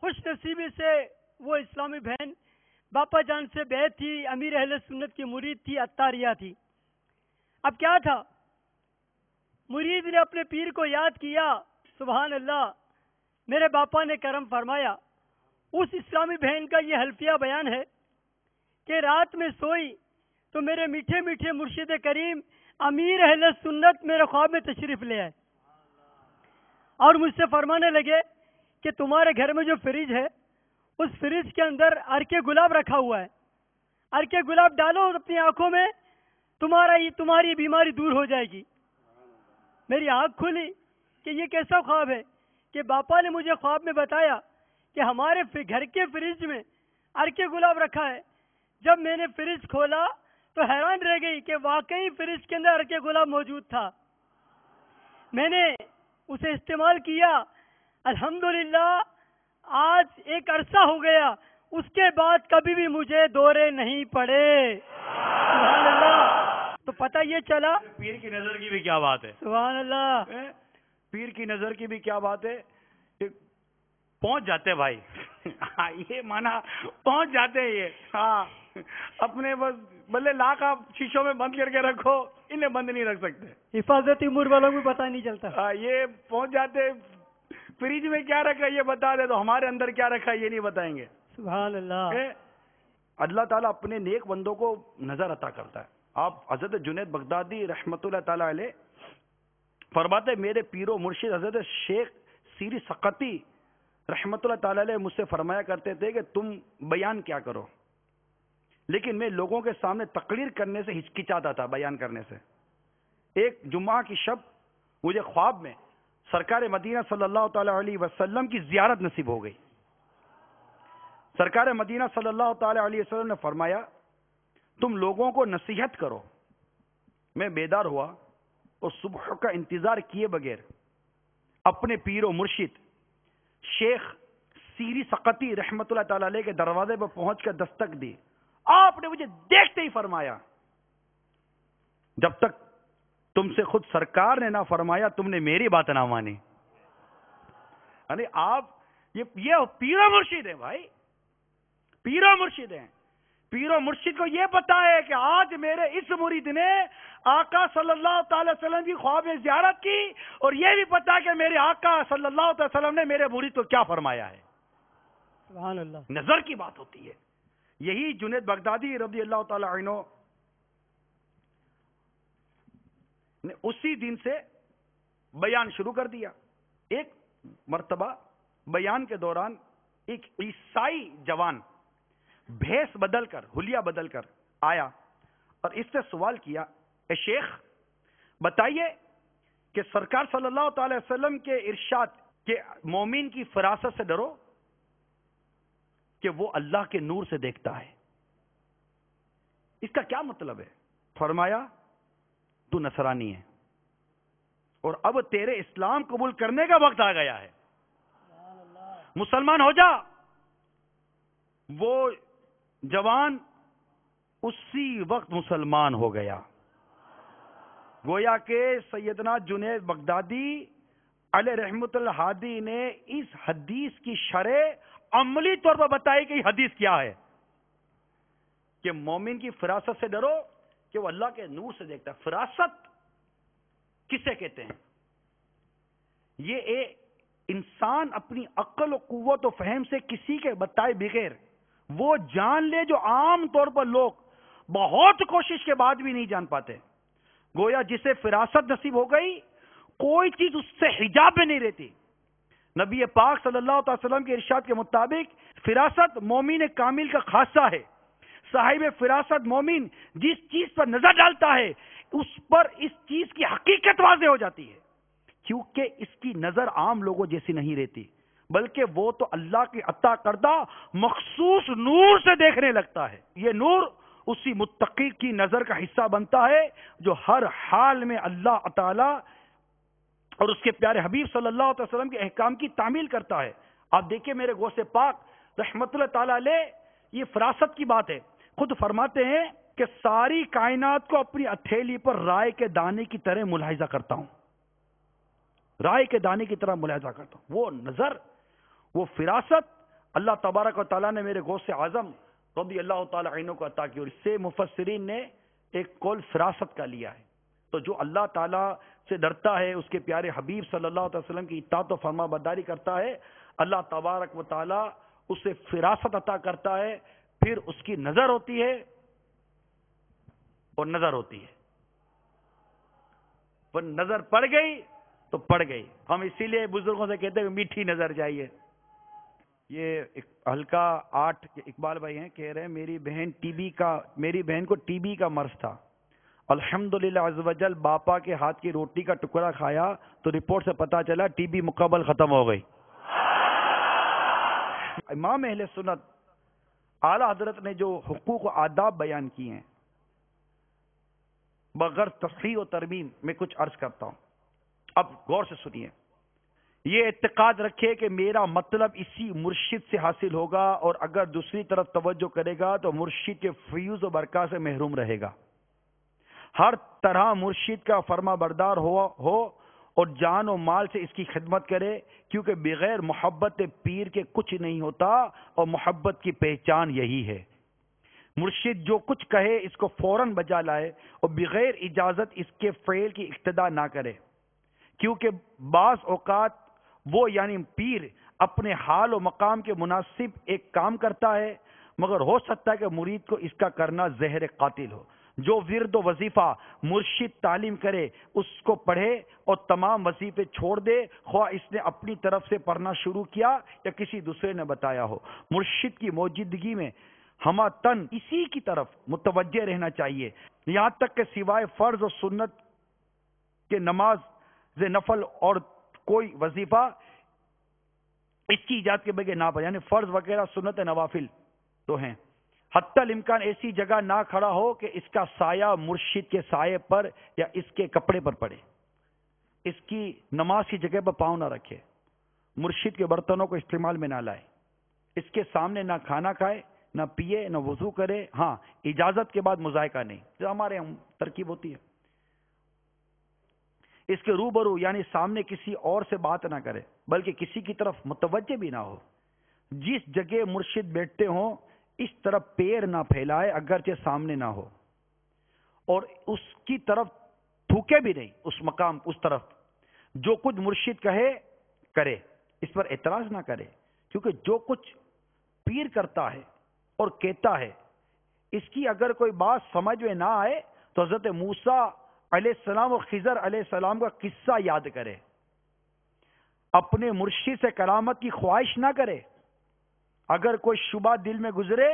خوش نصیبی سے وہ اسلامی بہن باپا جان سے بیعت تھی، امیر اہل سنت کی مرید تھی، عطاریہ تھی۔ اب کیا تھا، مرید نے اپنے پیر کو یاد کیا، سبحان اللہ، میرے باپا نے کرم فرمایا۔ اس اسلامی بہن کا یہ حلفیہ بیان ہے کہ رات میں سوئی تو میرے میٹھے میٹھے مرشد کریم امیر اہل سنت میرے خواب میں تشریف لے آئے اور مجھ سے فرمانے لگے کہ تمہارے گھر میں جو فریج ہے اس فریج کے اندر ارکے گلاب رکھا ہوا ہے، ارکے گلاب ڈالو اپنی آنکھوں میں، تمہاری بیماری دور ہو جائے گی۔ میری آنکھ کھلی کہ یہ کیسا خواب ہے کہ باپا نے مجھے خواب میں بتایا کہ ہمارے گھر کے فریج میں ارکے گلاب رکھا ہے۔ جب میں نے فریج کھولا تو حیران رہ گئی کہ واقعی فریج کے اندر ارکے گلاب موجود تھا۔ میں نے اسے استعمال کیا، الحمدللہ آج ایک عرصہ ہو گیا، اس کے بعد کبھی بھی مجھے دورے نہیں پڑے، سبحان اللہ۔ تو پتہ یہ چلا پیر کی نظر کی بھی کیا بات ہے، سبحان اللہ، پیر کی نظر کی بھی کیا بات ہے کہ پہنچ جاتے بھائی، یہ مانا پہنچ جاتے ہیں یہ، ہاں اپنے بس بلے لاکھ آپ شیشوں میں بند کر کے رکھو، انہیں بند نہیں رکھ سکتے، حفاظتی امور والوں کو پتہ نہیں چلتا۔ یہ پہنچ جاتے، فریج میں کیا رکھا یہ بتا دے تو ہمارے اندر کیا رکھا یہ نہیں بتائیں گے۔ سبحان اللہ۔ اللہ تعالیٰ اپنے نیک بندوں کو نظر عطا کرتا ہے۔ آپ حضرت جنید بغدادی رحمت اللہ تعالیٰ علیہ فرماتے میرے پیر و مرشد حضرت شیخ سیری سقطی رحمت اللہ تعالیٰ علیہ مجھ سے فرمایا کرتے تھے کہ تم بیان کیا کرو، لیکن میں لوگوں کے سامنے تقریر کرنے سے ہچکچاتا تھا، بیان کرنے سے۔ ایک جمعہ کی شب مجھے خواب میں سرکار مدینہ صلی اللہ تعالیٰ علیہ وسلم کی زیارت نصیب ہو گئی۔ سرکار مدینہ صلی اللہ تعالیٰ علیہ وسلم نے فرمایا تم لوگوں کو نصیحت کرو۔ میں بیدار ہوا اور صبح کا انتظار کیے بغیر اپنے پیر و مرشد شیخ سیری سقطی رحمت اللہ تعالیٰ علیہ کے دروازے پر پہنچ کر دستک دی۔ آپ نے مجھے دیکھتے ہی فرمایا جب تک تم سے خود سرکار نے نہ فرمایا تم نے میری بات نہ مانی۔ یعنی آپ یہ پیر و مرشد ہیں بھائی، پیر و مرشد ہیں۔ پیر و مرشد کو یہ پتا ہے کہ آج میرے اس مرید نے آقا صلی اللہ تعالی وسلم کی خواب میں زیارت کی، اور یہ بھی پتا کہ میرے آقا صلی اللہ تعالی وسلم نے میرے مرید کو کیا فرمایا ہے۔ سبحان اللہ۔ نظر کی بات ہوتی ہے۔ یہی جنید بغدادی رضی اللہ تعالی عنہ نے اسی دن سے بیان شروع کر دیا۔ ایک مرتبہ بیان کے دوران ایک عیسائی جوان بھیس بدل کر، حلیہ بدل کر آیا اور اس سے سوال کیا، اے شیخ بتائیے کہ سرکار صلی اللہ تعالی وسلم کے ارشاد کہ مومن کی فراست سے ڈرو کہ وہ اللہ کے نور سے دیکھتا ہے، اس کا کیا مطلب ہے؟ فرمایا تو نصرانی ہے اور اب تیرے اسلام قبول کرنے کا وقت آ گیا ہے، مسلمان ہو جا۔ وہ جوان اسی وقت مسلمان ہو گیا۔ گویا کہ سیدنا جنید بغدادی علیہ رحمت اللہ ہادی نے اس حدیث کی شرح عملی طور پر بتائی کہ یہ حدیث کیا ہے، کہ مومن کی فراست سے ڈرو کہ وہ اللہ کے نور سے دیکھتا ہے۔ فراست کسے کہتے ہیں؟ یہ ایک انسان اپنی عقل و قوت و فہم سے کسی کے بتائے بغیر وہ جان لے جو عام طور پر لوگ بہت کوشش کے بعد بھی نہیں جان پاتے۔ گویا جسے فراست نصیب ہو گئی، کوئی چیز اس سے حجاب میں نہیں رہتی۔ نبی پاک صلی اللہ علیہ وسلم کے ارشاد کے مطابق فراست مومن کامل کا خاصہ ہے۔ صاحب فراست مومن جس چیز پر نظر ڈالتا ہے اس پر اس چیز کی حقیقت واضح ہو جاتی ہے، کیونکہ اس کی نظر عام لوگوں جیسی نہیں رہتی، بلکہ وہ تو اللہ کی عطا کردہ مخصوص نور سے دیکھنے لگتا ہے۔ یہ نور اسی متقی کی نظر کا حصہ بنتا ہے جو ہر حال میں اللہ تعالی اور اس کے پیارے حبیب صلی اللہ علیہ وسلم کے احکام کی تعمیل کرتا ہے۔ آپ دیکھیں میرے غوث پاک رحمت اللہ تعالی علیہ، یہ فراست کی بات ہے۔ خود فرماتے ہیں کہ ساری کائنات کو اپنی ہتھیلی پر رائے کے دانے کی طرح ملاحظہ کرتا ہوں، رائے کے دانے کی طرح ملاحظہ کرتا ہوں۔ وہ نظر، وہ فراست اللہ تبارک و تعالیٰ نے میرے غوث اعظم رضی اللہ تعالی عنہ کو عطا کی، اور اس سے مفسرین نے ایک قول فراست کا لیا ہے۔ تو جو اللہ تعالیٰ سے ڈرتا ہے، اس کے پیارے حبیب صلی اللہ علیہ وسلم کی اطاعت و فرما برداری کرتا ہے، اللہ تبارک و تعالیٰ اسے فراست عطا کرتا ہے، پھر اس کی نظر ہوتی ہے اور نظر ہوتی ہے۔ وہ نظر پڑ گئی تو پڑ گئی۔ ہم اسی لیے بزرگوں سے کہتے ہیں کہ میٹھی نظر چاہیے۔ یہ ایک ہلکا 8 اقبال بھائی ہیں، کہہ رہے ہیں میری بہن کو ٹی بی کا مرض تھا، الحمدللہ عز وجل باپا کے ہاتھ کی روٹی کا ٹکڑا کھایا تو رپورٹ سے پتا چلا ٹی بی مکمل ختم ہو گئی۔ امام اہل سنت اعلی حضرت نے جو حقوق و آداب بیان کیے ہیں، بغیر تصحیح و ترمیم میں کچھ عرض کرتا ہوں، اب غور سے سنیے۔ یہ اعتقاد رکھے کہ میرا مطلب اسی مرشد سے حاصل ہوگا، اور اگر دوسری طرف توجہ کرے گا تو مرشد کے فیوز و برکات سے محروم رہے گا۔ ہر طرح مرشد کا فرما بردار ہو اور جان و مال سے اس کی خدمت کرے، کیونکہ بغیر محبت پیر کے کچھ نہیں ہوتا، اور محبت کی پہچان یہی ہے۔ مرشد جو کچھ کہے اس کو فوراً بجا لائے اور بغیر اجازت اس کے فعل کی اقتدا نہ کرے، کیونکہ بعض اوقات وہ یعنی پیر اپنے حال و مقام کے مناسب ایک کام کرتا ہے، مگر ہو سکتا ہے کہ مرید کو اس کا کرنا زہر قاتل ہو۔ جو ورد و وظیفہ مرشد تعلیم کرے اس کو پڑھے اور تمام وظیفے چھوڑ دے، خواہ اس نے اپنی طرف سے پڑھنا شروع کیا یا کسی دوسرے نے بتایا ہو۔ مرشد کی موجودگی میں ہمہ تن اسی کی طرف متوجہ رہنا چاہیے، یہاں تک کہ سوائے فرض و سنت کے نماز نفل اور کوئی وظیفہ اس کی اجازت کے بغیر نہ پڑھے، یعنی فرض وغیرہ سنت نوافل تو ہیں۔ حتی الامکان ایسی جگہ نہ کھڑا ہو کہ اس کا سایہ مرشد کے سائے پر یا اس کے کپڑے پر پڑے، اس کی نماز کی جگہ پر پاؤں نہ رکھے، مرشد کے برتنوں کو استعمال میں نہ لائے، اس کے سامنے نہ کھانا کھائے، نہ پیے، نہ وضو کرے، ہاں اجازت کے بعد مذائقہ نہیں، جو ہمارے ہم ترکیب ہوتی ہے۔ اس کے روبرو یعنی سامنے کسی اور سے بات نہ کرے، بلکہ کسی کی طرف متوجہ بھی نہ ہو۔ جس جگہ مرشد بیٹھتے ہوں اس طرف پیر نہ پھیلائے اگرچہ سامنے نہ ہو، اور اس کی طرف تھوکے بھی نہیں، اس مقام اس طرف جو کچھ مرشد کہے کرے، اس پر اعتراض نہ کرے، کیونکہ جو کچھ پیر کرتا ہے اور کہتا ہے اس کی اگر کوئی بات سمجھ میں نہ آئے تو حضرت موسیٰ علیہ السلام اور خضر علیہ السلام کا قصہ یاد کرے، اپنے مرشد سے کرامت کی خواہش نہ کرے، اگر کوئی شبہ دل میں گزرے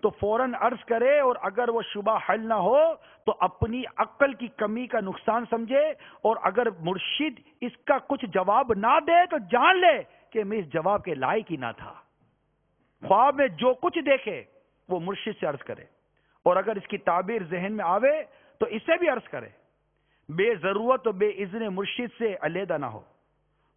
تو فوراً عرض کرے، اور اگر وہ شبہ حل نہ ہو تو اپنی عقل کی کمی کا نقصان سمجھے، اور اگر مرشد اس کا کچھ جواب نہ دے تو جان لے کہ میں اس جواب کے لائق ہی نہ تھا۔ خواب میں جو کچھ دیکھے وہ مرشد سے عرض کرے، اور اگر اس کی تعبیر ذہن میں آوے تو اسے بھی عرض کرے، بے ضرورت و بے اذن مرشد سے علیحدہ نہ ہو،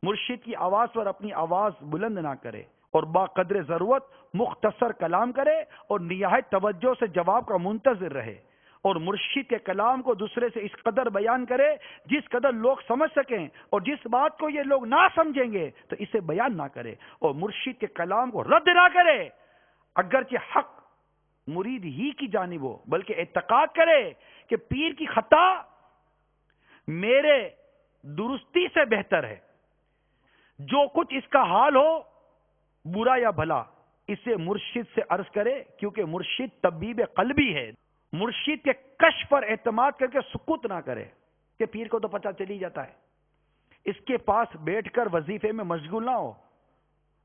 مرشد کی آواز پر اپنی آواز بلند نہ کرے، اور با قدر ضرورت مختصر کلام کرے اور نہایت توجہ سے جواب کا منتظر رہے، اور مرشد کے کلام کو دوسرے سے اس قدر بیان کرے جس قدر لوگ سمجھ سکیں، اور جس بات کو یہ لوگ نہ سمجھیں گے تو اسے بیان نہ کرے، اور مرشد کے کلام کو رد نہ کرے اگرچہ حق مرید ہی کی جانب ہو، بلکہ اعتقاد کرے کہ پیر کی خطا میرے درستی سے بہتر ہے، جو کچھ اس کا حال ہو برا یا بھلا اسے مرشد سے عرض کرے، کیونکہ مرشد طبیب قلبی ہے، مرشد کے کشف پر اعتماد کر کے سکوت نہ کرے کہ پیر کو تو پتہ چل ہی جاتا ہے، اس کے پاس بیٹھ کر وظیفے میں مشغول نہ ہو،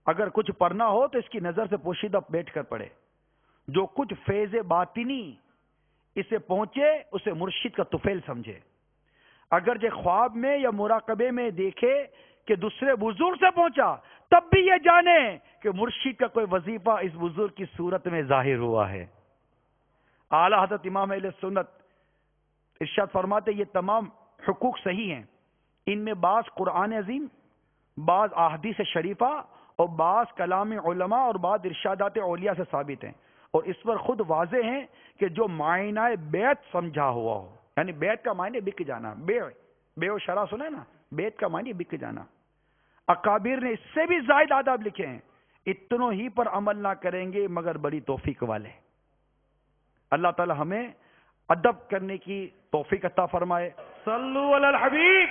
اگر کچھ پڑھنا ہو تو اس کی نظر سے پوشیدہ بیٹھ کر پڑھے، جو کچھ فیض باطنی اسے پہنچے اسے مرشد کا طفیل سمجھے، اگر جو خواب میں یا مراقبے میں دیکھے کہ دوسرے بزرگ سے پہنچا تب بھی یہ جانے کہ مرشد کا کوئی وظیفہ اس بزرگ کی صورت میں ظاہر ہوا ہے۔ اعلیٰ حضرت امام اہل سنت ارشاد فرماتے یہ تمام حقوق صحیح ہیں، ان میں بعض قرآن عظیم، بعض احادیث شریفہ اور بعض کلام علماء اور بعض ارشادات اولیاء سے ثابت ہیں، اور اس پر خود واضح ہیں کہ جو معنی بیعت سمجھا ہوا ہو، یعنی بیعت کا معنی بک جانا، بیع و شرع سنا ہے نا، بیعت کا معنی بک جانا، اکابر نے اس سے بھی زائد آداب لکھے ہیں، اتنوں ہی پر عمل نہ کریں گے مگر بڑی توفیق والے۔ اللہ تعالی ہمیں ادب کرنے کی توفیق عطا فرمائے۔ صلو علی الحبیب۔